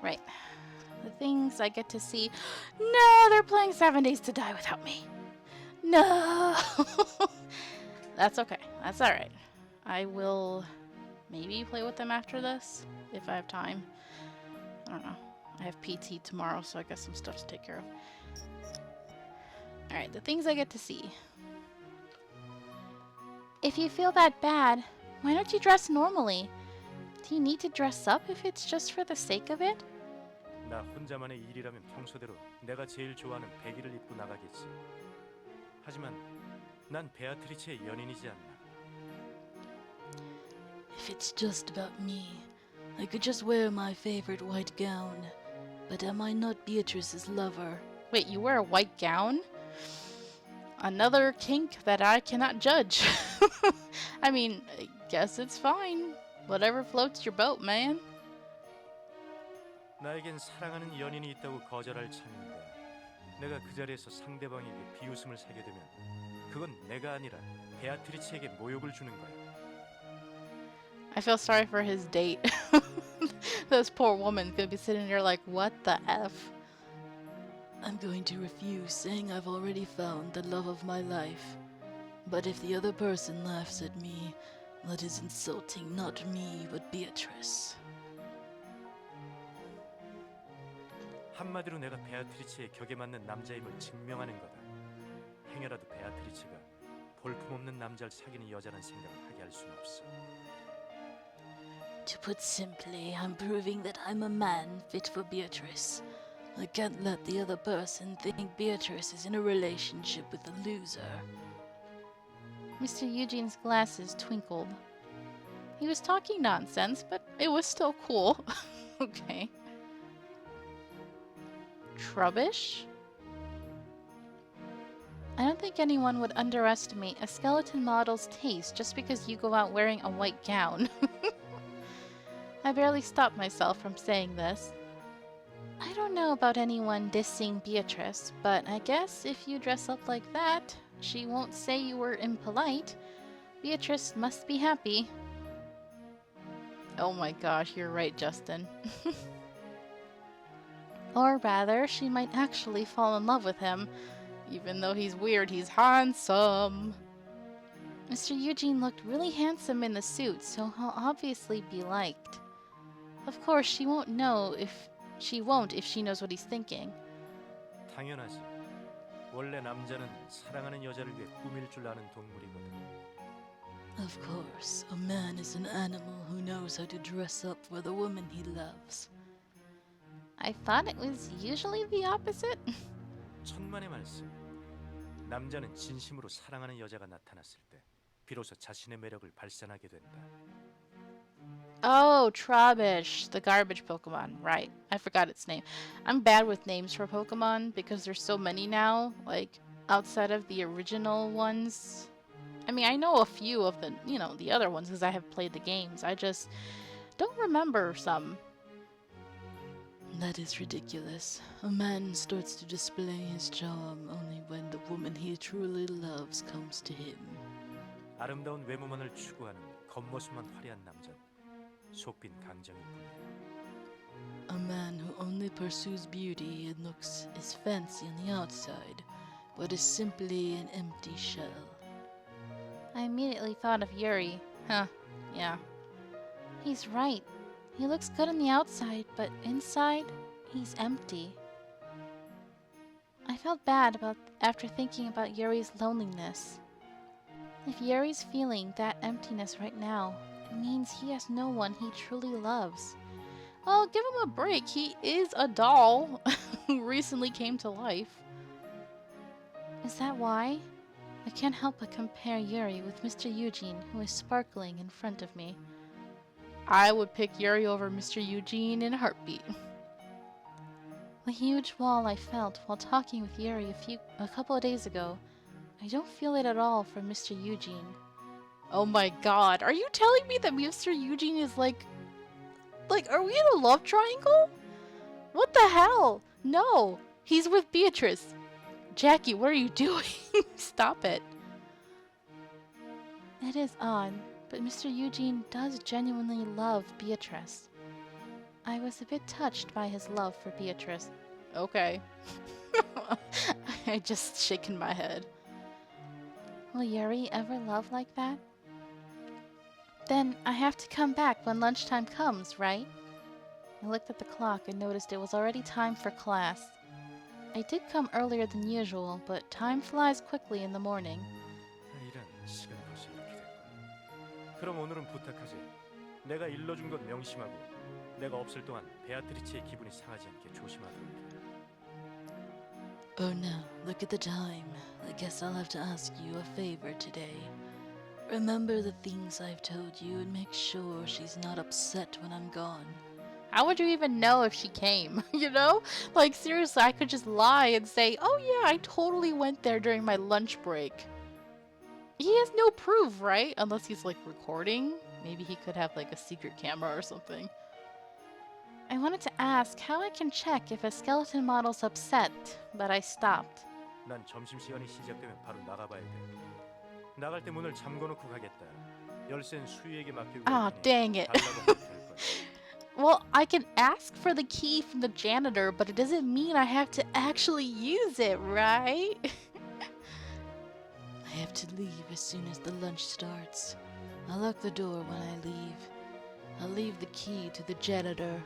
Right. The things I get to see. No, they're playing 7 Days to Die without me. No! That's okay. That's alright. I will maybe play with them after this, if I have time. I don't know. I have PT tomorrow, so I got some stuff to take care of. Alright, the things I get to see. If you feel that bad, why don't you dress normally? Do you need to dress up if it's just for the sake of it? 나 혼자만의 일이라면 평소대로 내가 제일 좋아하는 배기를 입고 나가겠지. 하지만 난 베아트리체의 연인이지 않나. If it's just about me, I could just wear my favorite white gown. But am I not Beatrice's lover? Wait, you wear a white gown? Another kink that I cannot judge. I mean, I guess it's fine. Whatever floats your boat, man. 나에겐 사랑하는 연인이 있다고 거절할 참인데 내가 그 자리에서 상대방에게 비웃음을 사게 되면 그건 내가 아니라 베아트리체에게 모욕을 주는 거야. I feel sorry for his date. This poor woman's gonna be sitting there like, what the F? I'm going to refuse, saying I've already found the love of my life. But if the other person laughs at me, that is insulting not me, but Beatrice. 한마디로 내가 베아트리체의 격에 맞는 남자임을 증명하는 거다. 행여라도 베아트리체가 볼품없는 남자를 사귀는 여자란 생각을 하게 할 수는 없어. To put simply, I'm proving that I'm a man fit for Beatrice. I can't let the other person think Beatrice is in a relationship with a loser. Mr. Eugene's glasses twinkled. He was talking nonsense, but it was still cool. Okay. Trubbish? I don't think anyone would underestimate a skeleton model's taste just because you go out wearing a white gown. I barely stopped myself from saying this. I don't know about anyone dissing Beatrice, but I guess if you dress up like that, she won't say you were impolite. Beatrice must be happy. Oh my gosh, you're right, Justin. Or rather, she might actually fall in love with him. Even though he's weird, he's handsome. Mr. Eugene looked really handsome in the suit, so he'll obviously be liked. Of course, she won't if she knows what he's thinking. 당연하지. 원래 남자는 사랑하는 여자를 위해 꾸밀 줄 아는 동물이거든. Of course, a man is an animal who knows how to dress up for the woman he loves. I thought it was usually the opposite. 천만의 말씀. 남자는 진심으로 사랑하는 여자가 나타났을 때 비로소 자신의 매력을 발산하게 된다. Oh, Trubbish, the garbage Pokemon. Right. I forgot its name. I'm bad with names for Pokemon because there's so many now, like, outside of the original ones. I mean, I know a few of the, the other ones because I have played the games. I just don't remember some. That is ridiculous. A man starts to display his charm only when the woman he truly loves comes to him. 아름다운 외모만을 추구하는 겉모습만 화려한 남자는 속빈 강정이뿐이야. A man who only pursues beauty and looks is fancy on the outside, but is simply an empty shell. I immediately thought of Yuri. Huh. Yeah. He's right. He looks good on the outside, but inside, he's empty. I felt bad after thinking about Yuri's loneliness. If Yuri's feeling that emptiness right now, it means he has no one he truly loves. Well, give him a break. He is a doll who recently came to life. Is that why? I can't help but compare Yuri with Mr. Eugene, who is sparkling in front of me. I would pick Yuri over Mr. Eugene in a heartbeat. The huge wall I felt while talking with Yuri a couple of days ago, I don't feel it at all for Mr. Eugene. Oh my god, are you telling me that Mr. Eugene is like, are we in a love triangle? What the hell? No, he's with Beatrice. Jackie, what are you doing? Stop it. It is odd, but Mr. Eugene does genuinely love Beatrice. I was a bit touched by his love for Beatrice. Okay. I just shaken my head. Will Yuri ever love like that? Then I have to come back when lunchtime comes, right? I looked at the clock and noticed it was already time for class. I did come earlier than usual, but time flies quickly in the morning. 이런 시간이 벌써 이렇게 됐군. 그럼 오늘은 부탁하지. 내가 일러준 건 명심하고 내가 없을 동안 베아트리체의 기분이 상하지 않게 조심하도록 해. Oh no, look at the time. I guess I'll have to ask you a favor today. Remember the things I've told you and make sure she's not upset when I'm gone. How would you even know if she came? You know? Like, seriously, I could just lie and say, oh yeah, I totally went there during my lunch break. He has no proof, right? Unless he's, like, recording. Maybe he could have, like, a secret camera or something. I wanted to ask how I can check if a skeleton model's upset, but I stopped. 난 점심시간이 시작되면 바로 나가봐야 돼. 나갈 때 문을 잠궈놓고 가겠다. 열쇠는 수희에게 맡기고 Ah, 갈 테니 dang it. 달라고 하면 될 거야. Well, I can ask for the key from the janitor, but it doesn't mean I have to actually use it, right? I have to leave as soon as the lunch starts. I'll lock the door when I leave. I'll leave the key to the janitor.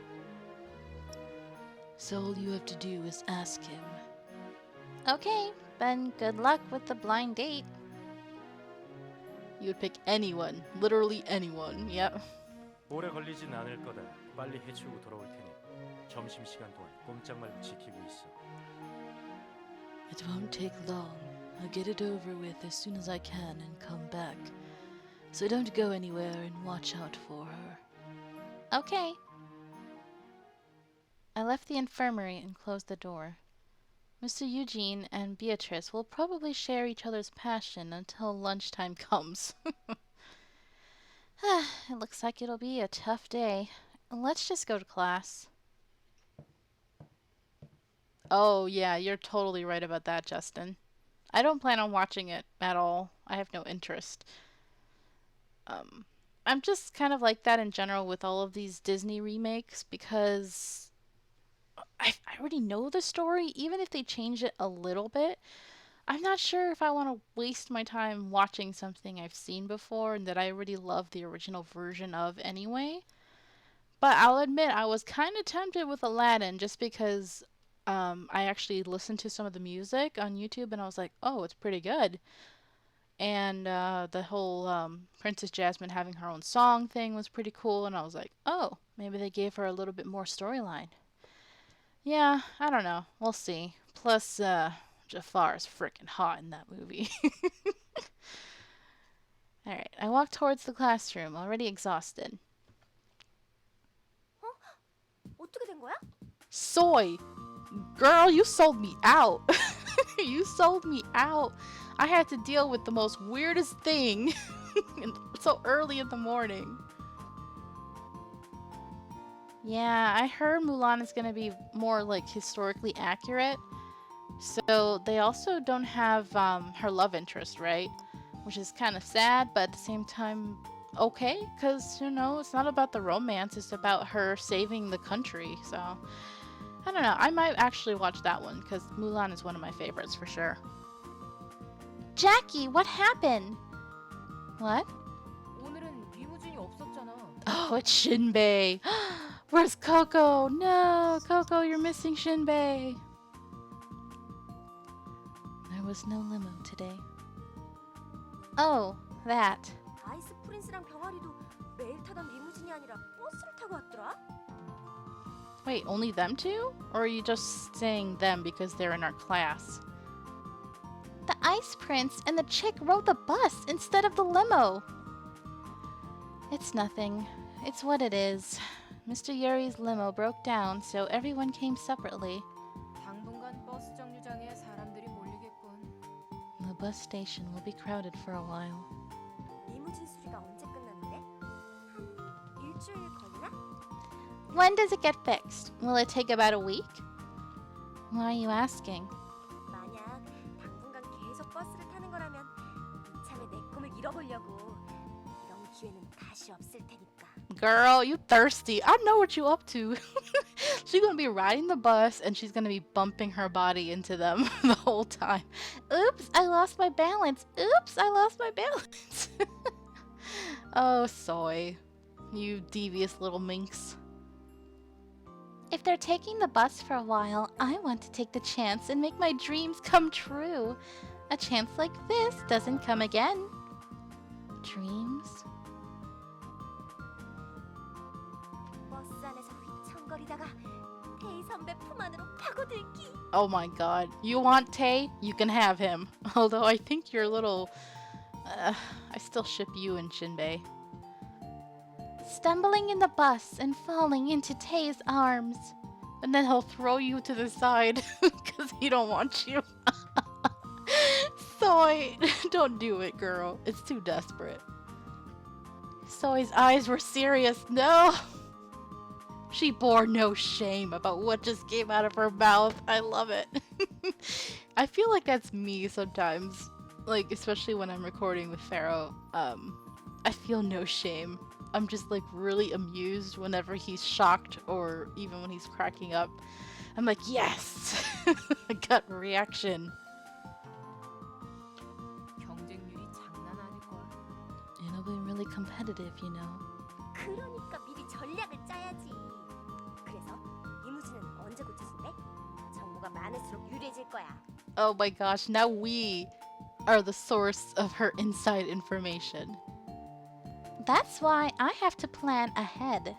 So all you have to do is ask him. Okay, then good luck with the blind date. You would pick anyone, literally anyone, yep. 오래 걸리진 않을 거다. 빨리 해치우고 돌아올 테니 점심시간 동안 꼼짝 말고 지키고 있어. It won't take long. I'll get it over with as soon as I can and come back. So don't go anywhere and watch out for her. Okay. I left the infirmary and closed the door. Mr. Eugene and Beatrice will probably share each other's passion until lunchtime comes. It looks like it'll be a tough day. Let's just go to class. Oh, yeah, you're totally right about that, Justin. I don't plan on watching it at all. I have no interest. I'm just kind of like that in general with all of these Disney remakes because I already know the story. Even if they change it a little bit, I'm not sure if I want to waste my time watching something I've seen before and that I already love the original version of anyway. But I'll admit I was kind of tempted with Aladdin just because I actually listened to some of the music on YouTube and I was like, oh, it's pretty good. And the whole Princess Jasmine having her own song thing was pretty cool. And I was like, oh, maybe they gave her a little bit more storyline. Yeah, I don't know. We'll see. Plus, Jafar is freaking hot in that movie. Alright, I walked towards the classroom, already exhausted. 어떻게 된 거야? Soy! Girl, you sold me out! You sold me out! I had to deal with the most weirdest thing so early in the morning. Yeah, I heard Mulan is gonna be more like historically accurate. So they also don't have her love interest, right? Which is kind of sad, but at the same time, okay, because, you know, it's not about the romance, it's about her saving the country. So, I don't know, I might actually watch that one, because Mulan is one of my favorites for sure. Jackie, what happened? What? 오늘은 리무진이 없었잖아. Oh, it's Shinbei. Where's Coco? No, Coco, you're missing Shinbei. There was no limo today. Oh, that. 아이스 프린스랑 병아리도 매일 타던 리무진이 아니라 버스를 타고 왔더라? Wait, only them two? Or are you just saying them because they're in our class? The Ice Prince and the chick rode the bus instead of the limo. It's nothing. It's what it is. Mr. Yuri's limo broke down, so everyone came separately. 당분간 버스 정류장에 사람들이 몰리겠군. The bus station will be crowded for a while. 리무진 수리가 언제 끝나는데? 한 일주일 걸리나? When does it get fixed? Will it take about a week? Why are you asking? 만약 당분간 계속 버스를 타는 거라면 이참에 내 꿈을 이뤄보려고. 이런 기회는 다시 없을 테니까. Girl, you thirsty. I know what you up to. She's gonna be riding the bus and she's gonna be bumping her body into them the whole time. Oops, I lost my balance. Oops, I lost my balance. Oh, Soy. You devious little minx. If they're taking the bus for a while, I want to take the chance and make my dreams come true. A chance like this doesn't come again. Dreams? 버스 안에서 휘청거리다가 태희 선배 품 안으로 파고들기. Oh my god. You want Tay? You can have him. Although I think you're a little... I still ship you and Shinbei. Stumbling in the bus and falling into Tay's arms. And then he'll throw you to the side because he don't want you. Soy, don't do it, girl. It's too desperate. Soy's eyes were serious. No! She bore no shame about what just came out of her mouth. I love it. I feel like that's me sometimes. Like, especially when I'm recording with Pharaoh. I feel no shame. I'm just like really amused whenever he's shocked or even when he's cracking up. I'm like, yes! Gut reaction. 경쟁률이 장난 아닐걸. It'll be really competitive, you know. 그러니까 미리 전략을 짜야지. 그래서 이무진은 언제 고쳐진대? 정보가 많을수록 유리해질 거야. Oh my gosh, now we are the source of her inside information. That's why I have to plan ahead.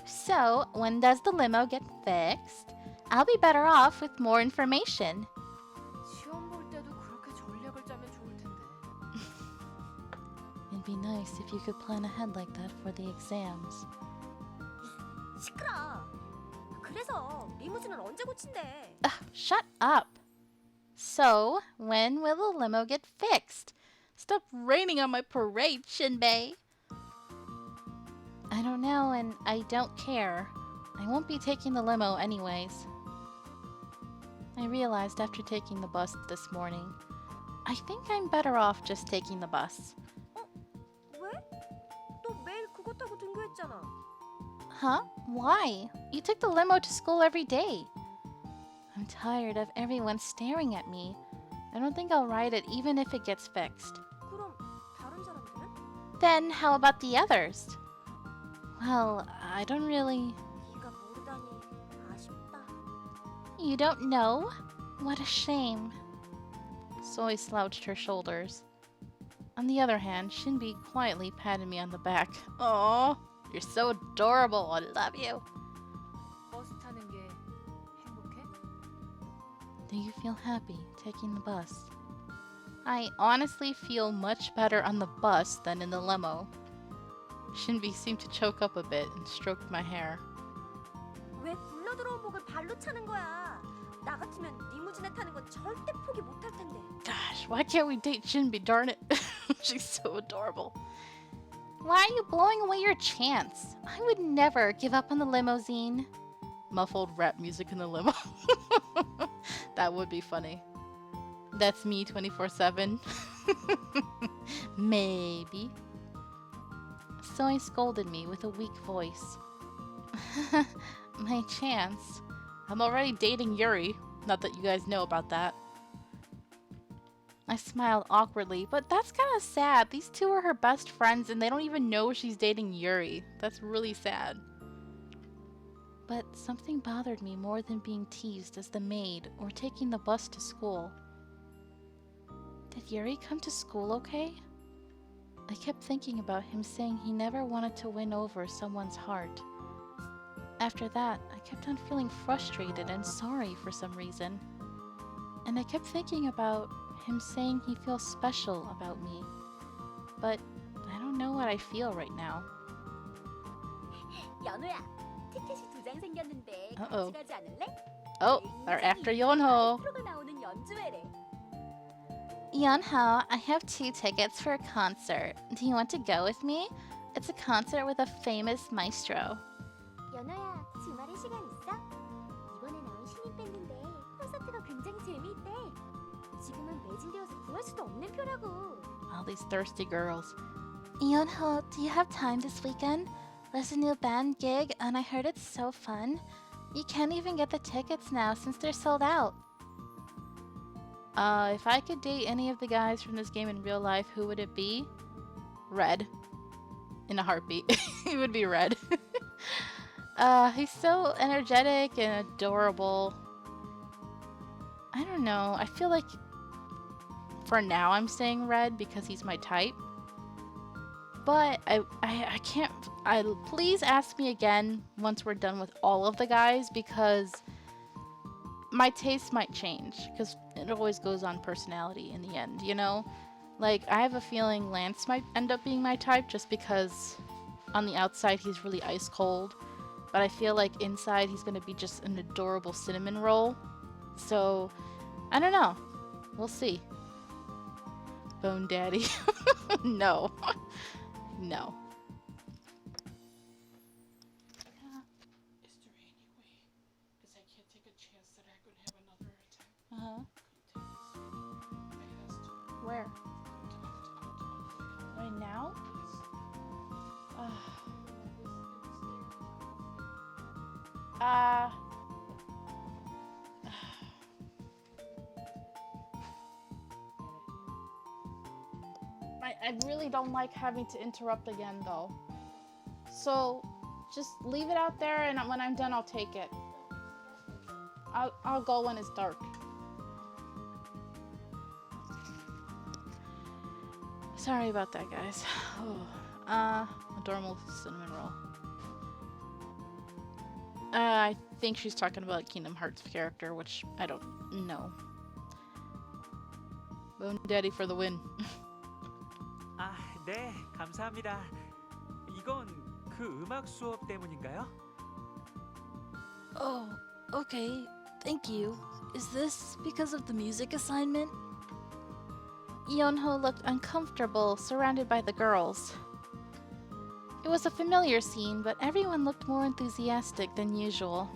So, when does the limo get fixed? I'll be better off with more information. 시험 볼 때도 그렇게 전략을 짜면 좋을 텐데. It'd be nice if you could plan ahead like that for the exams. 시끄러. 그래서 리무진은 언제 고친대? Shut up! So, when will the limo get fixed? Stop raining on my parade, Shinbei! I don't know, and I don't care. I won't be taking the limo anyways. I realized after taking the bus this morning, I think I'm better off just taking the bus. 왜? 너 매일 그거 타고 등교했잖아. Huh? Why? You took the limo to school every day. I'm tired of everyone staring at me. I don't think I'll ride it even if it gets fixed. 그럼 다른 사람들은? Then how about the others? Well, I don't really... 네가 모르다니 아쉽다. You don't know? What a shame. Soy slouched her shoulders. On the other hand, Shinbi quietly patted me on the back. Aww, you're so adorable. I love you. 버스 타는 게 행복해? Do you feel happy taking the bus? I honestly feel much better on the bus than in the limo. Shinbi seemed to choke up a bit and stroked my hair. 왜 굴러 들어온 목을 발로 차는 거야? 나 같으면 리무진에 타는 건 절대 포기 못할 텐데. Gosh, why can't we date Shinbi, darn it? She's so adorable. Why are you blowing away your chance? I would never give up on the limousine. Muffled rap music in the limo. That would be funny. That's me 24/7. Maybe. Soy scolded me with a weak voice. My chance. I'm already dating Yuri. Not that you guys know about that. I smiled awkwardly, but that's kind of sad. These two are her best friends and they don't even know she's dating Yuri. That's really sad. But something bothered me more than being teased as the maid or taking the bus to school. Did Yuri come to school okay? I kept thinking about him saying he never wanted to win over someone's heart. After that, I kept on feeling frustrated and sorry for some reason. And I kept thinking about him saying he feels special about me. But I don't know what I feel right now. 연우야, 티켓이 2장 생겼는데 Uh-oh. 같이 가지 않을래? Oh, they're after Yonho. 프로가 나오는 연주회래. Yonho, I have 2 tickets for a concert. Do you want to go with me? It's a concert with a famous maestro. 연우야, 주말에 시간 있어? 이번에 나온 신인 밴드인데 콘서트가 굉장히 재미있대. 지금은 매진되어서 구할 수도 없는 표라고. All these thirsty girls. Yonho, do you have time this weekend? There's a new band gig, and I heard it's so fun. You can't even get the tickets now since they're sold out. If I could date any of the guys from this game in real life, who would it be? Red. In a heartbeat. He would be Red. He's so energetic and adorable. I don't know. I feel like for now I'm saying Red because he's my type. But I can't. Please ask me again once we're done with all of the guys because my taste might change because it always goes on personality in the end, you know? Like, I have a feeling Lance might end up being my type just because on the outside he's really ice cold. But I feel like inside he's gonna be just an adorable cinnamon roll. So, I don't know. We'll see. Bone Daddy. No. No. Is there any way? Because I can't take a chance that I could have another attack. Where? Right now? I really don't like having to interrupt again, though. So, just leave it out there, and when I'm done, I'll take it. I'll go when it's dark. Sorry about that, guys. Adorable cinnamon roll. I think she's talking about Kingdom Hearts character, which I don't know. Bone Daddy for the win. 아, 네, 감사합니다. 이건 그 음악 수업 때문인가요? Oh, okay. Thank you. Is this because of the music assignment? Yonho looked uncomfortable, surrounded by the girls. It was a familiar scene, but everyone looked more enthusiastic than usual.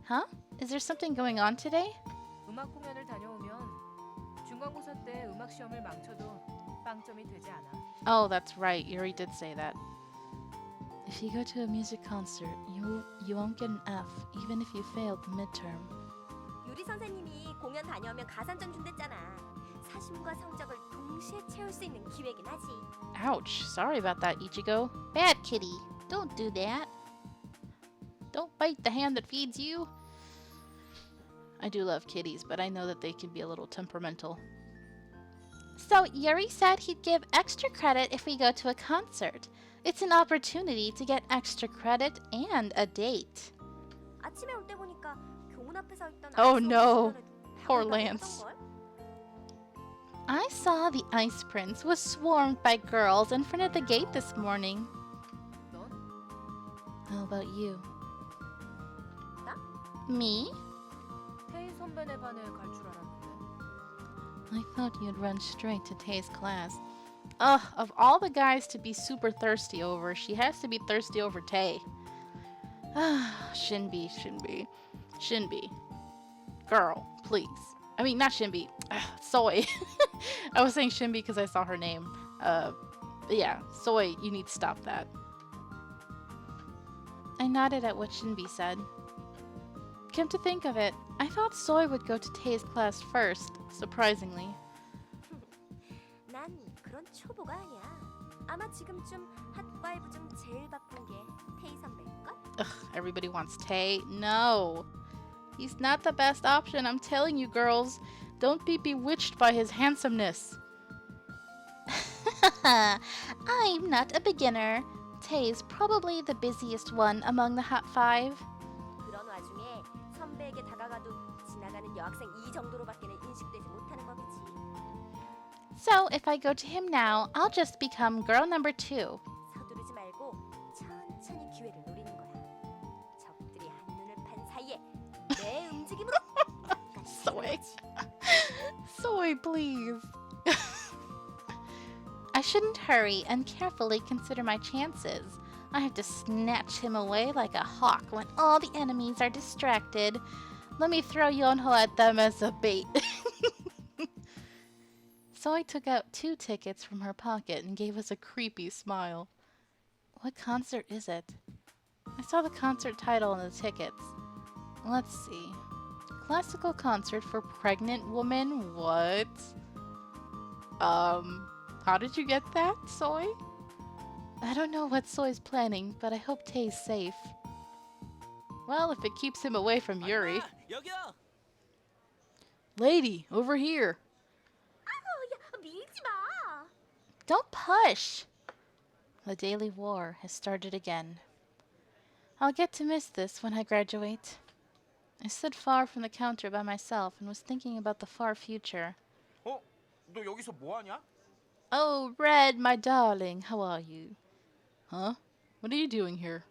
Huh? Is there something going on today? 음악 공연을 다녀오면 중간고사 때 음악 시험을 망쳐도 빵점이 되지 않아. Oh, that's right. Yuri did say that. If you go to a music concert, you won't get an F, even if you failed the midterm. 유리 선생님이 공연 다녀오면 가산점 준댔잖아. 사심과 성적을 동시에 채울 수 있는 기회긴 하지. Ouch. Sorry about that, Ichigo. Bad kitty. Don't do that. Don't bite the hand that feeds you. I do love kitties, but I know that they can be a little temperamental. So, Yuri said he'd give extra credit if we go to a concert. It's an opportunity to get extra credit and a date. 아침에 올 때 보니까 교문 앞에 서 있던 Oh, 아이스 no. 오피스터는 Poor 당연히 Lance. 걸? I saw the Ice Prince was swarmed by girls in front of the gate this morning. 넌? How about you? 나? Me? 태희 선배네 반에 갈 줄 알았는데. I thought you'd run straight to Tay's class. Ugh, of all the guys to be super thirsty over, she has to be thirsty over Tay. Ah, Shinbi. Girl, please. I mean, not Shinbi. Soy. I was saying Shinbi because I saw her name. Yeah, Soy, you need to stop that. I nodded at what Shinbi said. Come to think of it, I thought Soy would go to Tay's class first, surprisingly. 난 그런 초보가 아니야. 아마 지금쯤 핫5 중 제일 바쁜 게 태희 선배일걸? Ugh, everybody wants Tay. No. He's not the best option, I'm telling you girls. Don't be bewitched by his handsomeness. I'm not a beginner. Tay's probably the busiest one among the Hot Five. 그런 와중에 선배에게 다가가도 지나가는 여학생 이 정도로밖에는 인식되지 못하는 법이지. So if I go to him now, I'll just become girl number 2. 서두르지 말고 천천히 기회를 노리는 거야. 적들이 한눈을 판 사이에 내 움직임으로 Soy. Soy, please. I shouldn't hurry and carefully consider my chances. I have to snatch him away like a hawk when all the enemies are distracted. Let me throw Yonho at them as a bait. Zoe took out 2 tickets from her pocket and gave us a creepy smile. What concert is it? I saw the concert title on the tickets. Let's see. Classical concert for pregnant women? What? How did you get that, Soy? I don't know what Soy's planning, but I hope Tay's safe. Well, if it keeps him away from Yuri. 여기요. Lady, over here. 야, 밀지 마. Don't push! The daily war has started again. I'll get to miss this when I graduate. I stood far from the counter by myself and was thinking about the far future. 어? 너 여기서 뭐 하냐? Oh, Red, my darling, how are you? Huh? What are you doing here?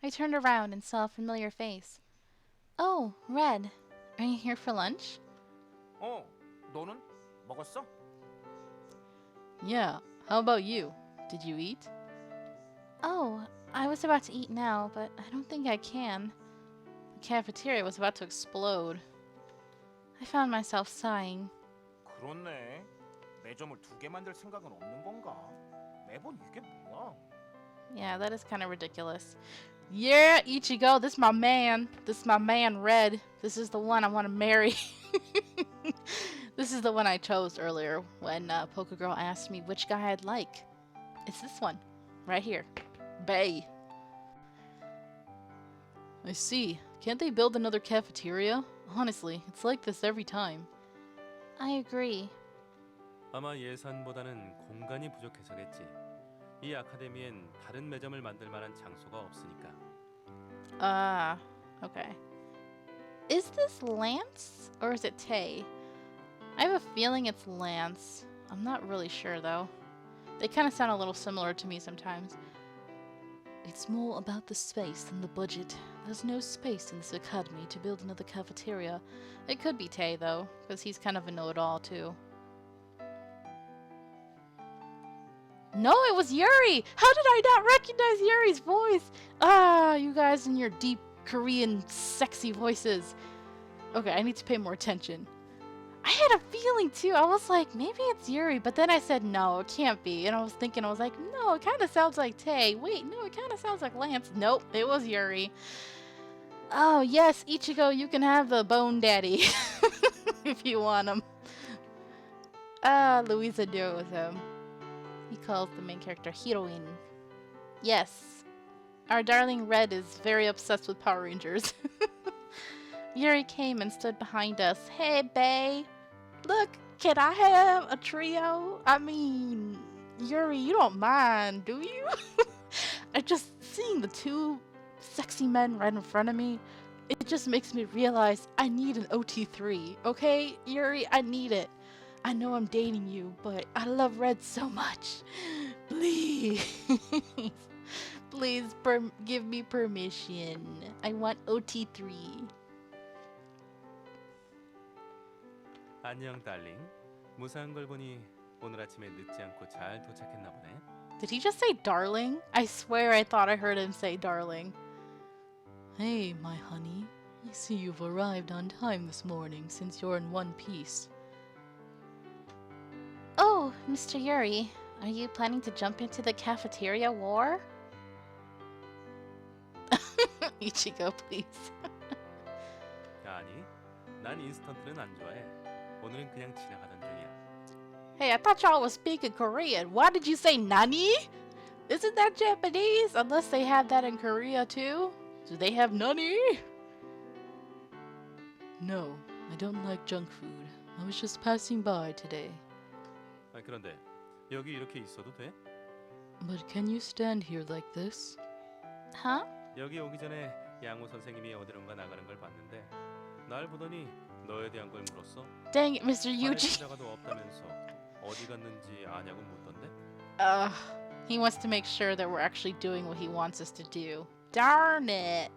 I turned around and saw a familiar face. Oh, Red, are you here for lunch? 어, 너는 먹었어? Yeah, how about you? Did you eat? Oh, I was about to eat now, but I don't think I can. The cafeteria was about to explode. I found myself sighing. 그렇네. 매점을 2개 만들 생각은 없는 건가? 매번 이게 뭐야? Yeah, that is kind of ridiculous. Yeah, Ichigo, this my man. This my man, Red. This is the one I want to marry. This is the one I chose earlier when Pokegirl asked me which guy I'd like. It's this one, right here. Bay. I see. Can't they build another cafeteria? Honestly, it's like this every time. I agree. 아마 예산보다는 공간이 부족해서겠지. 이 아카데미엔 다른 매점을 만들 만한 장소가 없으니까. Ah, okay. Is this Lance or is it Tay? I have a feeling it's Lance. I'm not really sure though. They kind of sound a little similar to me sometimes. It's more about the space than the budget. There's no space in this academy to build another cafeteria. It could be Tay though, because he's kind of a know-it-all too. No, it was Yuri! How did I not recognize Yuri's voice? Ah, you guys and your deep Korean sexy voices. Okay, I need to pay more attention. I had a feeling too. I was like, maybe it's Yuri, but then I said, no, it can't be. And I was thinking, I was like, no, it kind of sounds like Tay. Wait, no, it kind of sounds like Lance. Nope, it was Yuri. Oh, yes, Ichigo, you can have the Bone Daddy if you want him. Louisa knows him. He calls the main character Heroine. Yes, our darling Red is very obsessed with Power Rangers. Yuri came and stood behind us. Hey, bae. Look, can I have a trio? I mean, Yuri, you don't mind, do you? I just seeing the 2 sexy men right in front of me. It just makes me realize I need an OT3. Okay, Yuri, I need it. I know I'm dating you, but I love Red so much. Please. Please give me permission. I want OT3. 안녕, 달링. 무사한 걸 보니 오늘 아침에 늦지 않고 잘 도착했나 보네. Did he just say darling? I swear I thought I heard him say darling. Hey, my honey. I see you've arrived on time this morning since you're in one piece. Oh, Mr. Yuri, are you planning to jump into the cafeteria war? Ichigo, please. 아니, 난 인스턴트는 안 좋아해. 오늘은 그냥 지나가던 중이야. Hey, I thought y'all was speaking Korean. Why did you say nani? Isn't that Japanese? Unless they have that in Korea too. Do they have nani? No, I don't like junk food. I was just passing by today. 아, 그런데 여기 이렇게 있어도 돼? But can you stand here like this? Huh? 여기 오기 전에 양호 선생님이 어디론가 나가는 걸 봤는데 날 보더니 너에 대한 걸 물었어. Dang it, Mr. 반에 Yuji. 찾아가도 없다면서 어디 갔는지 아냐고 묻던데. He wants to make sure that we're actually doing what he wants us to do. Darn it.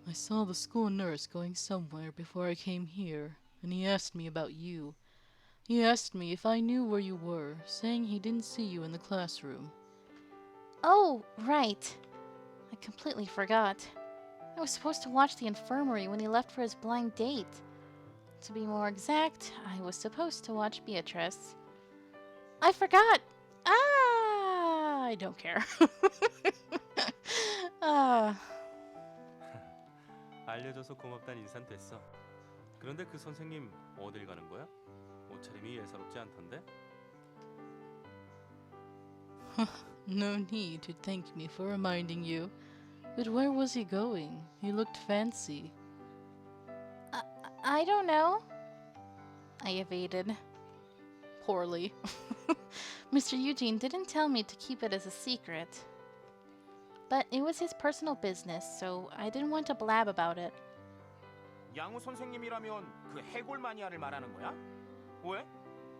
I saw the school nurse going somewhere before I came here, and he asked me about you. He asked me if I knew where you were, saying he didn't see you in the classroom. Oh, right. I completely forgot. I was supposed to watch the infirmary when he left for his blind date. To be more exact, I was supposed to watch Beatrice. I forgot! Ah! I don't care. Ah. 알려줘서 고맙다는 인사는 됐어. 그런데 그 선생님 어딜 가는 거야? 옷차림이 예사롭지 않던데? No need to thank me for reminding you. But where was he going? He looked fancy. I don't know. I evaded. Poorly. Mr. Eugene didn't tell me to keep it as a secret. But it was his personal business, so I didn't want to blab about it. 양우 선생님이라면 그 해골 마니아를 말하는 거야? 왜?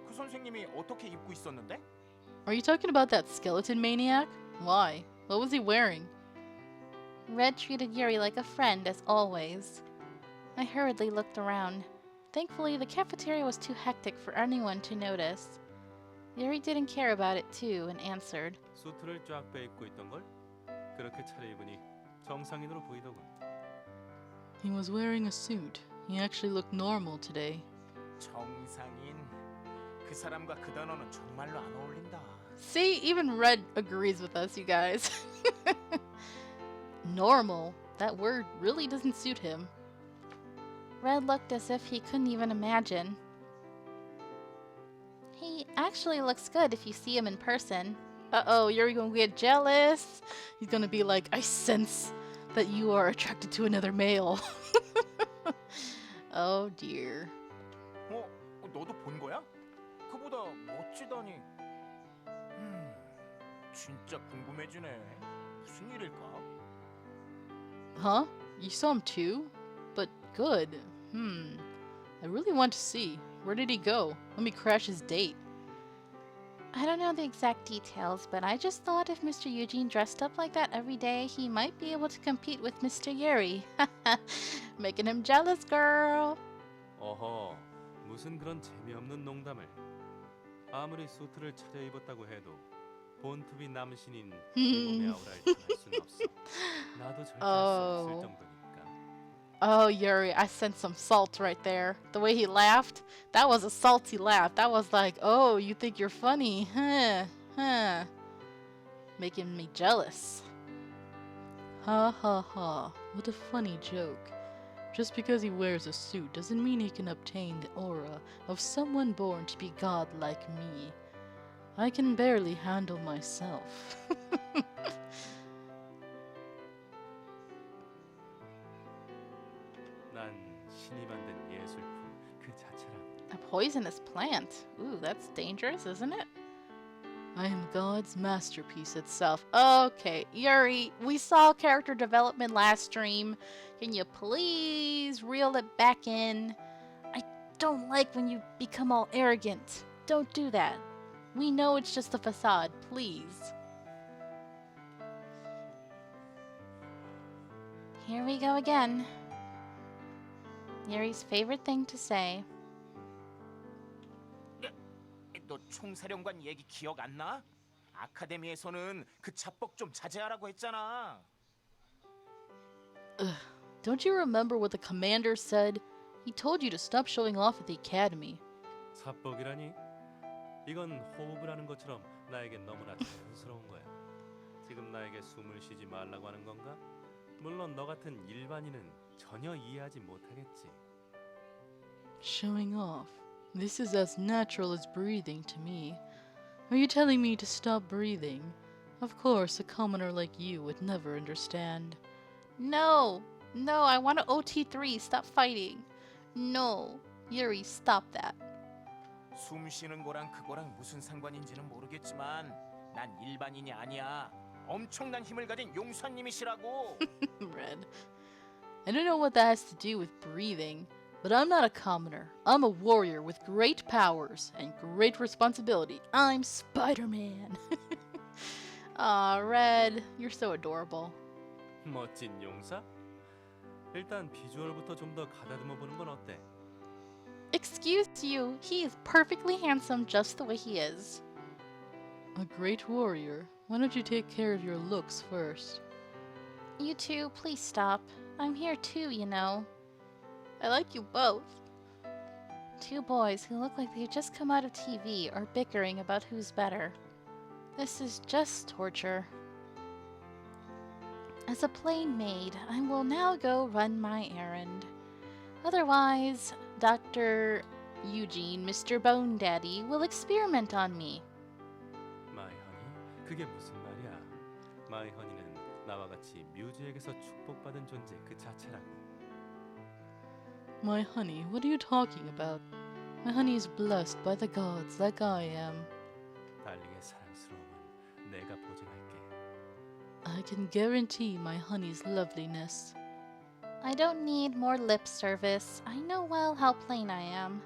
그 선생님이 어떻게 입고 있었는데? Are you talking about that skeleton maniac? Why? What was he wearing? Red treated Yuri like a friend, as always. I hurriedly looked around. Thankfully, the cafeteria was too hectic for anyone to notice. Yuri didn't care about it too and answered. 수트를 쫙 빼입고 있던 걸? 그렇게 차려입으니 정상인으로 보이더군. He was wearing a suit. He actually looked normal today. 정상인. 그 사람과 그 단어는 정말로 안 어울린다. See, even Red agrees with us, you guys. Normal. That word really doesn't suit him. Red looked as if he couldn't even imagine. He actually looks good if you see him in person. Uh-oh, you're gonna get jealous. He's gonna be like, I sense that you are attracted to another male. Oh dear. 너도 본 거야? 그보다 멋지다니. 진짜 궁금해지네. 무슨 일일까? Huh? You saw him too? But good. I really want to see. Where did he go? Let me crash his date. I don't know the exact details, but I just thought if Mr. Eugene dressed up like that every day, he might be able to compete with Mr. Yuri. Making him jealous, girl. 어허, 무슨 그런 재미없는 농담을. 아무리 수트를 차려입었다고 해도 본투비 남신인 이 몸의 아우라를 전할 수는 없어. 나도 절대 할 수 없을 정도니까. Oh, Yuri, I sensed some salt right there. The way he laughed, that was a salty laugh. That was like, oh, you think you're funny, huh. Making me jealous. Ha ha ha. What a funny joke. Just because he wears a suit doesn't mean he can obtain the aura of someone born to be god like me. I can barely handle myself. 난 신이 만든 예술품 그 자체라. A poisonous plant. Ooh, that's dangerous, isn't it? I am God's masterpiece itself. Okay, Yuri, we saw character development last stream. Can you please reel it back in? I don't like when you become all arrogant. Don't do that. We know it's just a facade, please. Here we go again. Yuri's favorite thing to say. 너 총사령관 얘기 기억 안 나? 아카데미에서는 그 자뻑 좀 자제하라고 했잖아. Don't you remember what the commander said? He told you to stop showing off at the academy. 사뻑이라니? 이건 호흡을 하는 것처럼 나에겐 너무나 자연스러운 거야. 지금 나에게 숨을 쉬지 말라고 하는 건가? 물론 너 같은 일반인은 전혀 이해하지 못하겠지. Showing off. This is as natural as breathing to me. Are you telling me to stop breathing? Of course, a commoner like you would never understand. No, I want to OT3. Stop fighting. No, Yuri, stop that. 숨 쉬는 거랑 그거랑 무슨 상관인지는 모르겠지만 난 일반인이 아니야. 엄청난 힘을 가진 용사님이시라고. Red. I don't know what that has to do with breathing, but I'm not a commoner. I'm a warrior with great powers and great responsibility. I'm Spider-Man. Aw, Red, you're so adorable. 멋진 용사? 일단 비주얼부터 좀 더 가다듬어 보는 건 어때? Excuse you, he is perfectly handsome just the way he is. A great warrior. Why don't you take care of your looks first? You two, please stop. I'm here too, you know. I like you both. Two boys who look like they've just come out of TV are bickering about who's better. This is just torture. As a plain maid, I will now go run my errand. Otherwise, Dr. Eugene, Mr. Bone Daddy, will experiment on me. My honey, 그게 무슨 말이야? My honey는 나와 같이 뮤즈에게서 축복받은 존재 그 자체라고. My honey, what are you talking about? My honey is blessed by the gods like I am. 달링의 사랑스러움은 내가 보증할게. I can guarantee my honey's loveliness. I don't need more lip service. I know well how plain I am.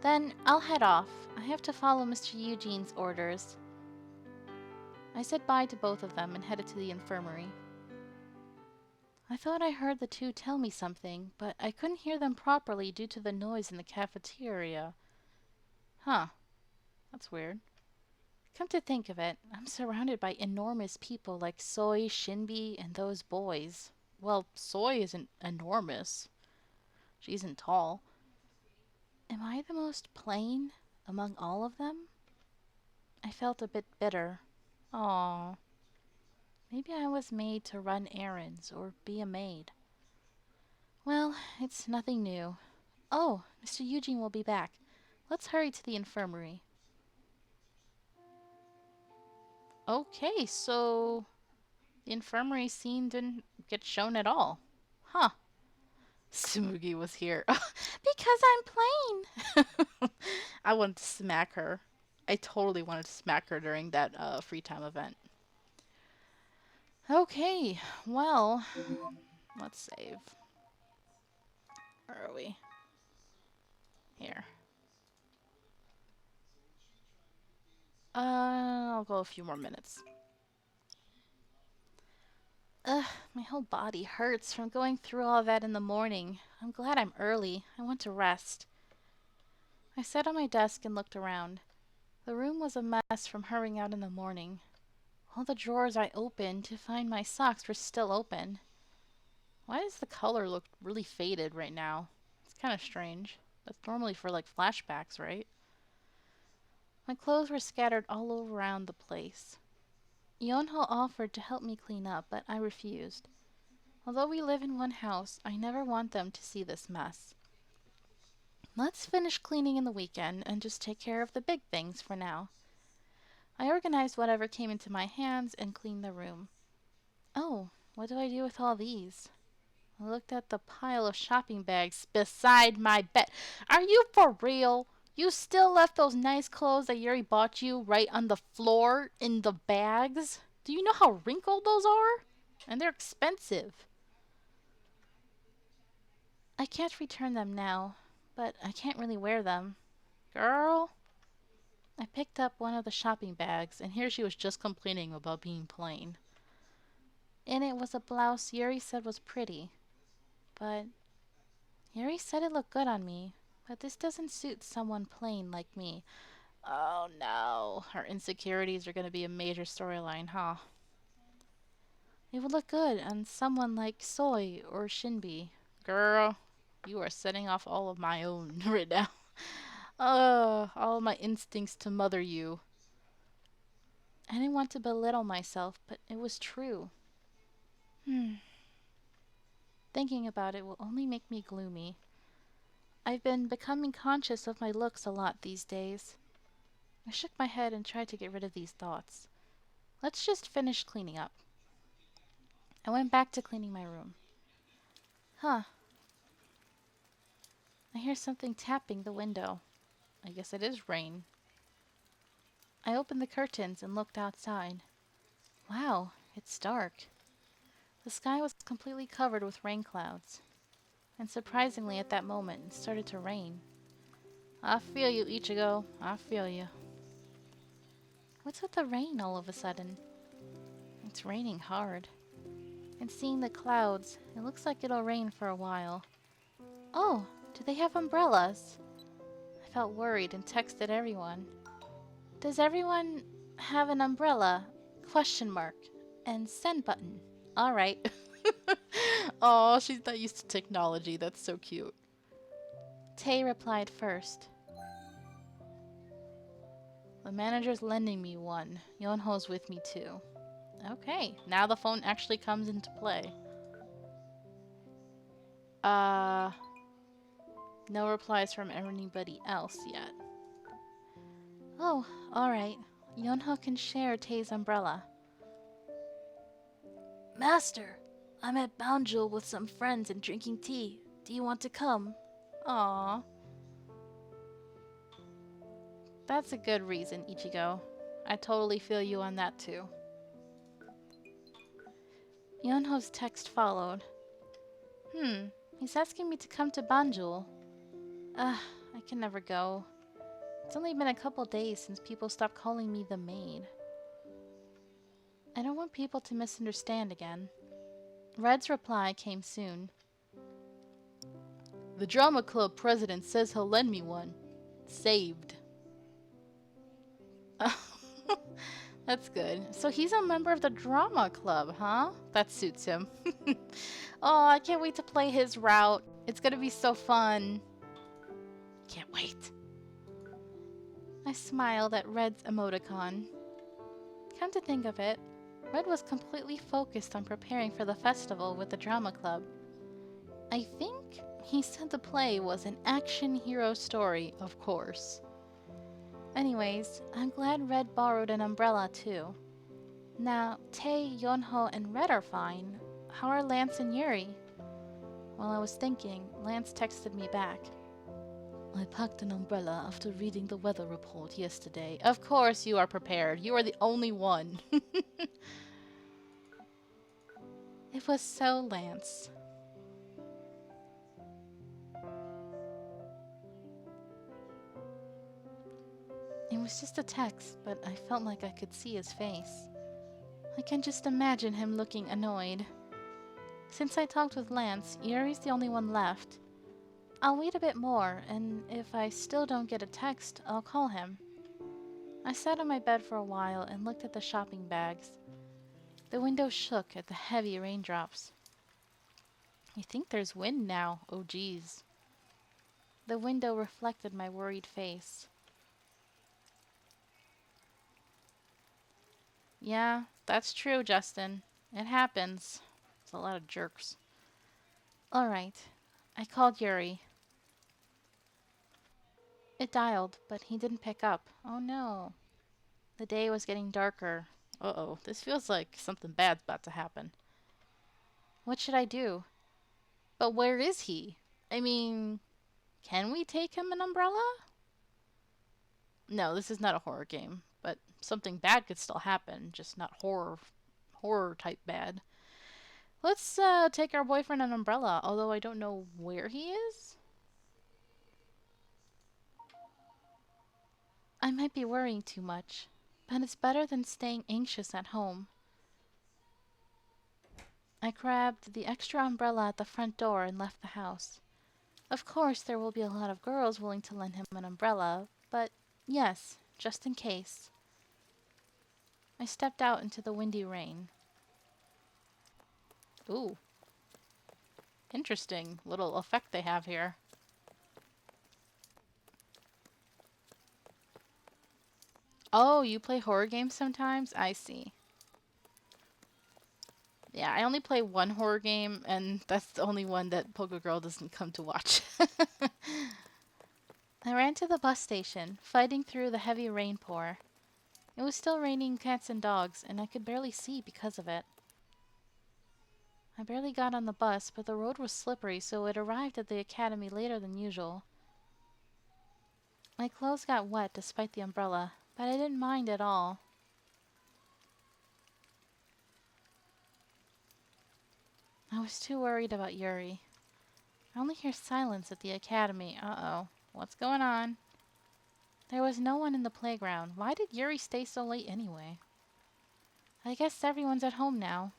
Then I'll head off. I have to follow Mr. Eugene's orders. I said bye to both of them and headed to the infirmary. I thought I heard the two tell me something, but I couldn't hear them properly due to the noise in the cafeteria. Huh. That's weird. Come to think of it, I'm surrounded by enormous people like Soy, Shinbi, and those boys. Well, Soy isn't enormous. She isn't tall. Am I the most plain among all of them? I felt a bit bitter. Aww. Maybe I was made to run errands or be a maid. Well, it's nothing new. Oh, Mr. Eugene will be back. Let's hurry to the infirmary. Okay, so the infirmary scene didn't get shown at all. Huh. Sumugi was here. Because I'm plain! I wanted to smack her. I totally wanted to smack her during that free time event. Okay, well, let's save. Where are we? Here. I'll go a few more minutes. Ugh, my whole body hurts from going through all that in the morning. I'm glad I'm early. I want to rest. I sat on my desk and looked around. The room was a mess from hurrying out in the morning. All the drawers I opened to find my socks were still open. Why does the color look really faded right now? It's kind of strange. That's normally for like flashbacks, right? My clothes were scattered all around the place. Yonho offered to help me clean up, but I refused. Although we live in one house, I never want them to see this mess. Let's finish cleaning in the weekend and just take care of the big things for now. I organized whatever came into my hands and cleaned the room. Oh, what do I do with all these? I looked at the pile of shopping bags beside my bed. Are you for real? You still left those nice clothes that Yuri bought you right on the floor in the bags? Do you know how wrinkled those are? And they're expensive. I can't return them now, but I can't really wear them. Girl. I picked up one of the shopping bags, and here she was just complaining about being plain. In it was a blouse Yuri said was pretty. But Yuri said it looked good on me. But this doesn't suit someone plain like me. Oh no, her insecurities are going to be a major storyline, huh? It would look good on someone like Soy or Shinbi. Girl, you are setting off all of my own right now. All of my instincts to mother you. I didn't want to belittle myself, but it was true. Thinking about it will only make me gloomy. I've been becoming conscious of my looks a lot these days. I shook my head and tried to get rid of these thoughts. Let's just finish cleaning up. I went back to cleaning my room. Huh. I hear something tapping the window. I guess it is rain. I opened the curtains and looked outside. Wow, it's dark. The sky was completely covered with rain clouds. And surprisingly, at that moment, it started to rain. I feel you, Ichigo. I feel you. What's with the rain all of a sudden? It's raining hard. And seeing the clouds, it looks like it'll rain for a while. Oh, do they have umbrellas? I felt worried and texted everyone. Does everyone have an umbrella? Question mark. And send button. Alright. Oh, she's not used to technology. That's so cute. Tay replied first. The manager's lending me one. Yonho's with me too. Okay, now the phone actually comes into play. No replies from anybody else yet. Oh, alright. Yonho can share Tay's umbrella. Master, I'm at Boundjul with some friends and drinking tea. Do you want to come? Aww. That's a good reason, Ichigo. I totally feel you on that too. Yonho's text followed. He's asking me to come to Banjul. I can never go. It's only been a couple days since people stopped calling me the maid. I don't want people to misunderstand again. Red's reply came soon. The drama club president says he'll lend me one. Saved. That's good. So he's a member of the drama club, huh? That suits him. Oh, I can't wait to play his route. It's gonna be so fun. Can't wait. I smiled at Red's emoticon. Come to think of it, Red was completely focused on preparing for the festival with the drama club. I think he said the play was an action hero story, of course. Anyways, I'm glad Red borrowed an umbrella too. Now, Tay, Yonho, and Red are fine. How are Lance and Yuri? While I was thinking, Lance texted me back. I packed an umbrella after reading the weather report yesterday. Of course you are prepared. You are the only one. It was so Lance. It was just a text, but I felt like I could see his face. I can just imagine him looking annoyed. Since I talked with Lance, Yuri's the only one left. I'll wait a bit more, and if I still don't get a text, I'll call him. I sat on my bed for a while and looked at the shopping bags. The window shook at the heavy raindrops. I think there's wind now. Oh geez. The window reflected my worried face. Yeah, that's true, Justin. It happens. It's a lot of jerks. Alright. I called Yuri. It dialed, but he didn't pick up. Oh no. The day was getting darker. Uh-oh, this feels like something bad's about to happen. What should I do? But where is he? I mean, can we take him an umbrella? No, this is not a horror game, but something bad could still happen, just not horror type bad. Let's take our boyfriend an umbrella, although I don't know where he is. I might be worrying too much, but it's better than staying anxious at home. I grabbed the extra umbrella at the front door and left the house. Of course, there will be a lot of girls willing to lend him an umbrella, but yes, just in case. I stepped out into the windy rain. Ooh. Interesting little effect they have here. Oh, you play horror games sometimes? I see. Yeah, I only play one horror game, and that's the only one that Poker Girl doesn't come to watch. I ran to the bus station, fighting through the heavy rain pour. It was still raining cats and dogs, and I could barely see because of it. I barely got on the bus, but the road was slippery, so it arrived at the academy later than usual. My clothes got wet despite the umbrella, but I didn't mind at all. I was too worried about Yuri. I only hear silence at the academy. Uh-oh. What's going on? There was no one in the playground. Why did Yuri stay so late anyway? I guess everyone's at home now.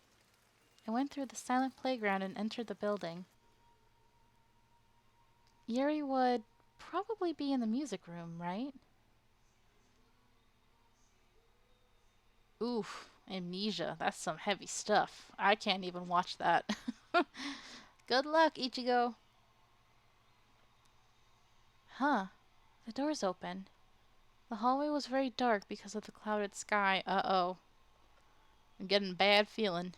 I went through the silent playground and entered the building. Yuri would probably be in the music room, right? Oof, amnesia. That's some heavy stuff. I can't even watch that. Good luck, Ichigo. Huh. The door's open. The hallway was very dark because of the clouded sky. Uh-oh. I'm getting a bad feeling.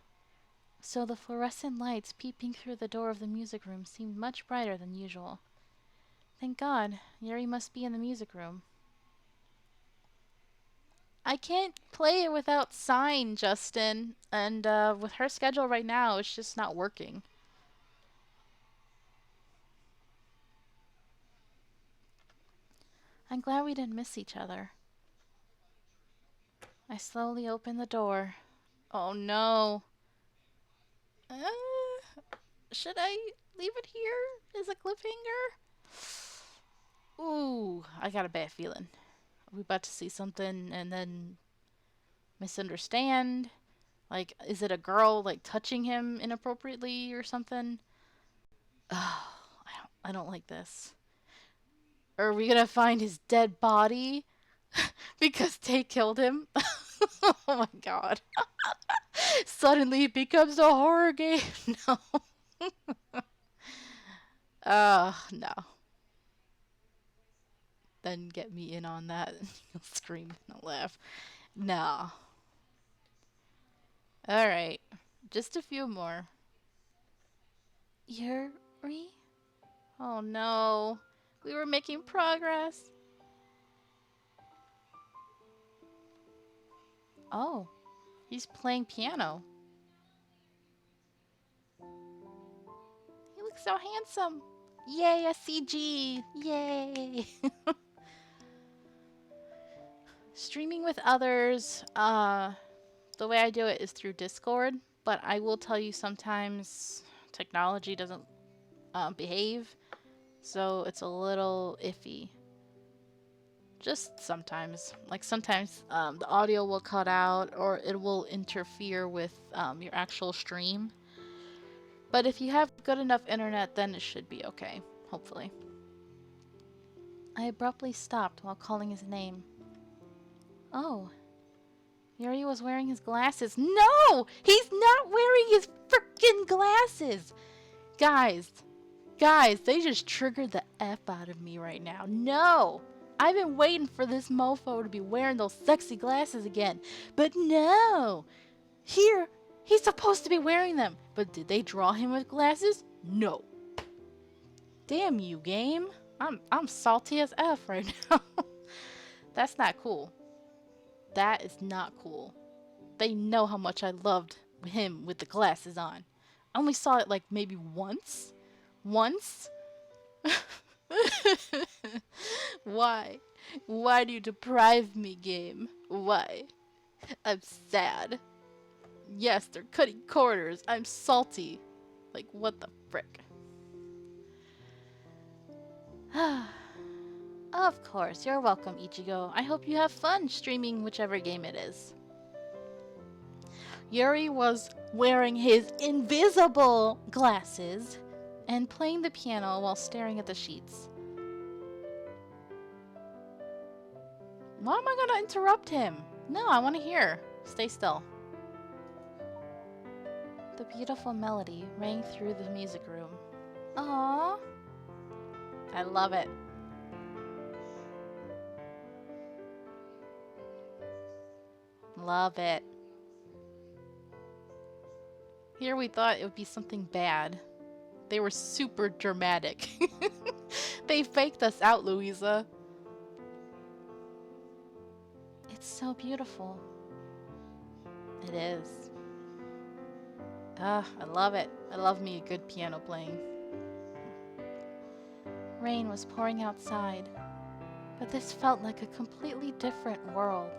So the fluorescent lights peeping through the door of the music room seemed much brighter than usual. Thank God, Yuri must be in the music room. I can't play it without Sign, Justin. And with her schedule right now, it's just not working. I'm glad we didn't miss each other. I slowly opened the door. Oh no. Should I leave it here as a cliffhanger? Ooh, I got a bad feeling. Are we about to see something and then misunderstand? Like, is it a girl, like, touching him inappropriately or something? Oh, I don't like this. Or are we gonna find his dead body? Because Tay killed him? Oh my god. Suddenly it becomes a horror game. No. No. Then get me in on that. You'll scream and I'll laugh. No. Alright. Just a few more. Yuri? Oh no. We were making progress. Oh. He's playing piano. He looks so handsome. Yay, a CG. Yay. Streaming with others. The way I do it is through Discord, but I will tell you sometimes technology doesn't behave, so it's a little iffy. Just sometimes. Like sometimes the audio will cut out or it will interfere with your actual stream. But if you have good enough internet, then it should be okay, hopefully. I abruptly stopped while calling his name. Oh. Yuri was wearing his glasses. No! He's not wearing his freaking glasses! Guys, they just triggered the F out of me right now. No! I've been waiting for this mofo to be wearing those sexy glasses again. But no! Here, he's supposed to be wearing them. But did they draw him with glasses? No. Damn you, game. I'm salty as F right now. That's not cool. That is not cool. They know how much I loved him with the glasses on. I only saw it like maybe once. Once? Why? Why do you deprive me, game? Why? I'm sad. Yes, they're cutting corners. I'm salty. Like, what the frick? Of course, you're welcome, Ichigo. I hope you have fun streaming whichever game it is. Yuri was wearing his invisible glasses and playing the piano while staring at the sheets. Why am I gonna interrupt him? No, I want to hear. Stay still. The beautiful melody rang through the music room. Aww. I love it. Love it. Here we thought it would be something bad. They were super dramatic. They faked us out, Louisa. It's so beautiful. It is. Ah, I love it. I love me a good piano playing. Rain was pouring outside, but this felt like a completely different world.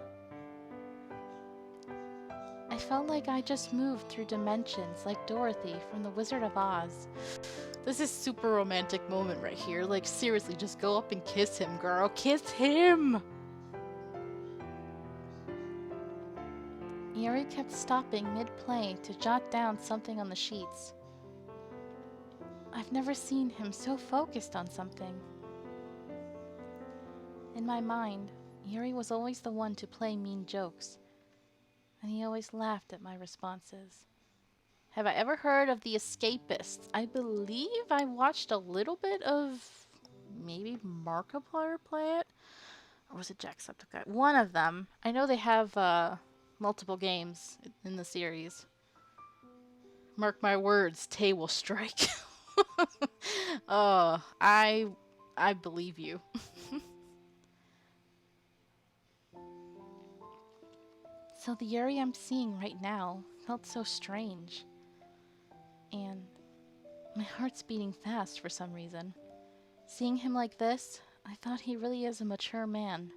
I felt like I just moved through dimensions like Dorothy from The Wizard of Oz. This is super romantic moment right here. Like, seriously, just go up and kiss him, girl. Kiss him! Yuri kept stopping mid-play to jot down something on the sheets. I've never seen him so focused on something. In my mind, Yuri was always the one to play mean jokes, and he always laughed at my responses. Have I ever heard of The Escapists? I believe I watched a little bit of maybe Markiplier play it? Or was it Jacksepticeye? One of them. I know they have multiple games in the series. Mark my words, Tay will strike. Oh, I believe you. So the Yuri I'm seeing right now felt so strange. And my heart's beating fast for some reason. Seeing him like this, I thought he really is a mature man.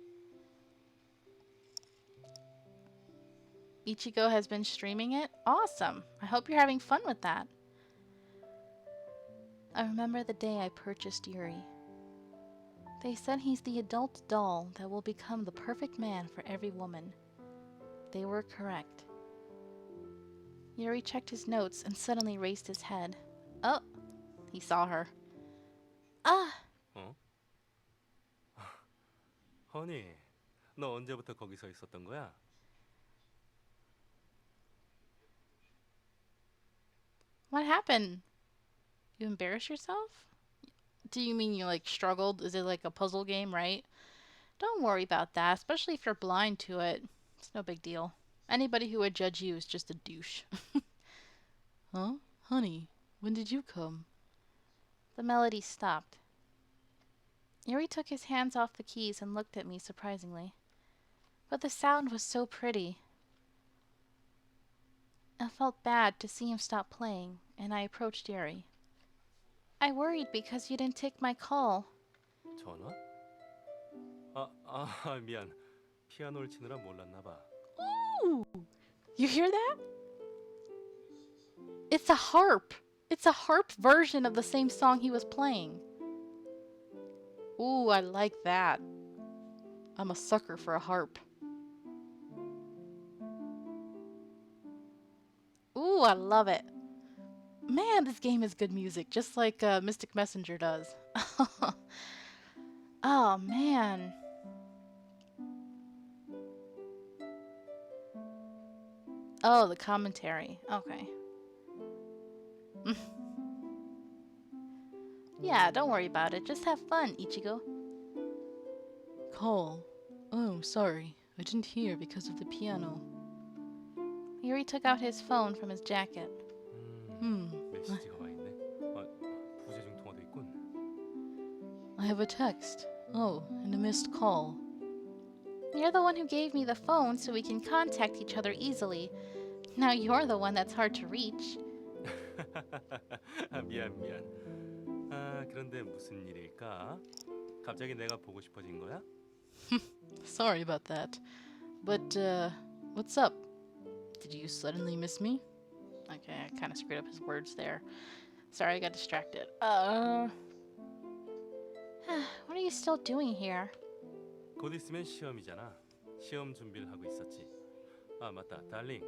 Ichigo has been streaming it? Awesome! I hope you're having fun with that. I remember the day I purchased Yuri. They said he's the adult doll that will become the perfect man for every woman. They were correct. Yuri checked his notes and suddenly raised his head. Oh, he saw her. Ah! 어? 허니, 너 언제부터 거기서 있었던 거야? What happened? You embarrassed yourself? Do you mean you like struggled? Is it like a puzzle game, right? Don't worry about that, especially if you're blind to it. It's no big deal. Anybody who would judge you is just a douche. Huh? Honey, when did you come? The melody stopped. Yuri took his hands off the keys and looked at me surprisingly. But the sound was so pretty. I felt bad to see him stop playing, and I approached Yuri. I worried because you didn't take my call. 전화? 미안. 피아노를 치느라 몰랐나 봐. Ooh! You hear that? It's a harp! It's a harp version of the same song he was playing. Ooh, I like that. I'm a sucker for a harp. Ooh, I love it. Man, this game is good music, just like Mystic Messenger does. Oh, man. Oh, the commentary. Okay. Yeah, don't worry about it. Just have fun, Ichigo. Call. Oh, sorry. I didn't hear because of the piano. Yuri took out his phone from his jacket. 메시지가 와 있네. 부재중 통화도 있군. I have a text. Oh, and a missed call. You're the one who gave me the phone so we can contact each other easily. Now you're the one that's hard to reach. 미안. 그런데 무슨 일일까? 갑자기 내가 보고 싶어진 거야? Sorry about that. But, what's up? Did you suddenly miss me? Okay, I kind of screwed up his words there. Sorry, I got distracted. What are you still doing here? 곧 있으면 시험이잖아. 시험 준비를 하고 있었지. 맞다, 달링.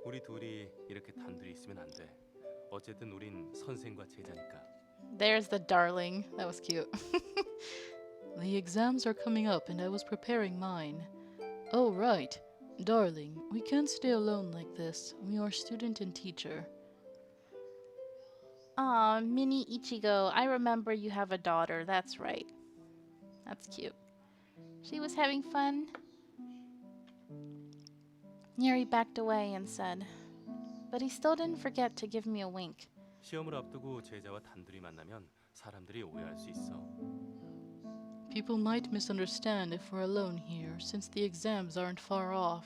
우리 둘이 이렇게 단둘이 있으면 안 돼. 어쨌든 우린 선생과 제자니까. There's the darling. That was cute. The exams are coming up and I was preparing mine. Oh, right. Darling, we can't stay alone like this. We are student and teacher. Aw, mini Ichigo. I remember you have a daughter. That's right. That's cute. She was having fun. Yuri backed away and said, but he still didn't forget to give me a wink. 시험을 앞두고 제자와 단둘이 만나면 사람들이 오해할 수 있어. People might misunderstand if we're alone here, since the exams aren't far off.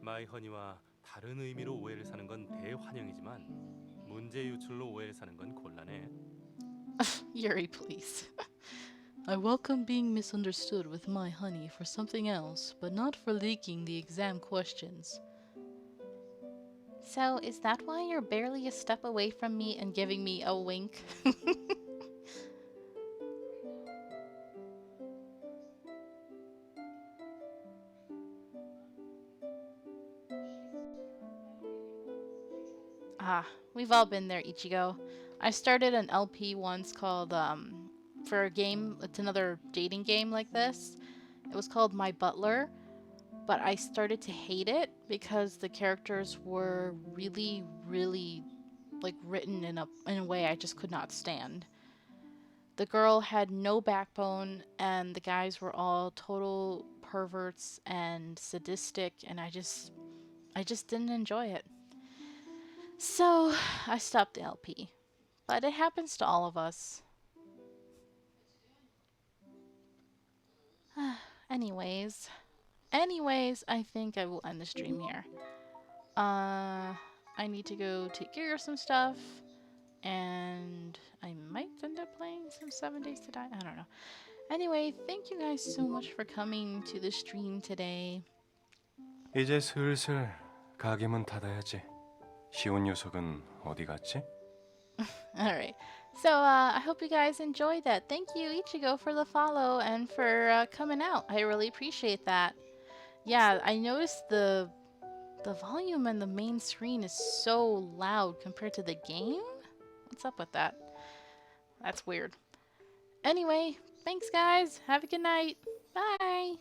마이 허니와 다른 의미로 오해를 사는 건 대환영이지만 문제 유출로 오해를 사는 건 곤란해. Yuri, please. I welcome being misunderstood with my honey for something else, but not for leaking the exam questions. So, is that why you're barely a step away from me and giving me a wink? We've all been there, Ichigo. I started an LP once called, for a game, it's another dating game like this. It was called My Butler, but I started to hate it because the characters were really, really, like, written in a way I just could not stand. The girl had no backbone, and the guys were all total perverts and sadistic, and I just didn't enjoy it. So I stopped the LP. But it happens to all of us. Anyways, I think I will end the stream here. I need to go take care of some stuff, and I might end up playing some 7 Days to Die. I don't know. Anyway, thank you guys so much for coming to the stream today. 이제 슬슬 가게 문 닫아야지. 시온 녀석은 어디 갔지? Alright. So, I hope you guys enjoyed that. Thank you, Ichigo, for the follow and for coming out. I really appreciate that. Yeah, I noticed the volume on the main screen is so loud compared to the game? What's up with that? That's weird. Anyway, thanks guys. Have a good night. Bye.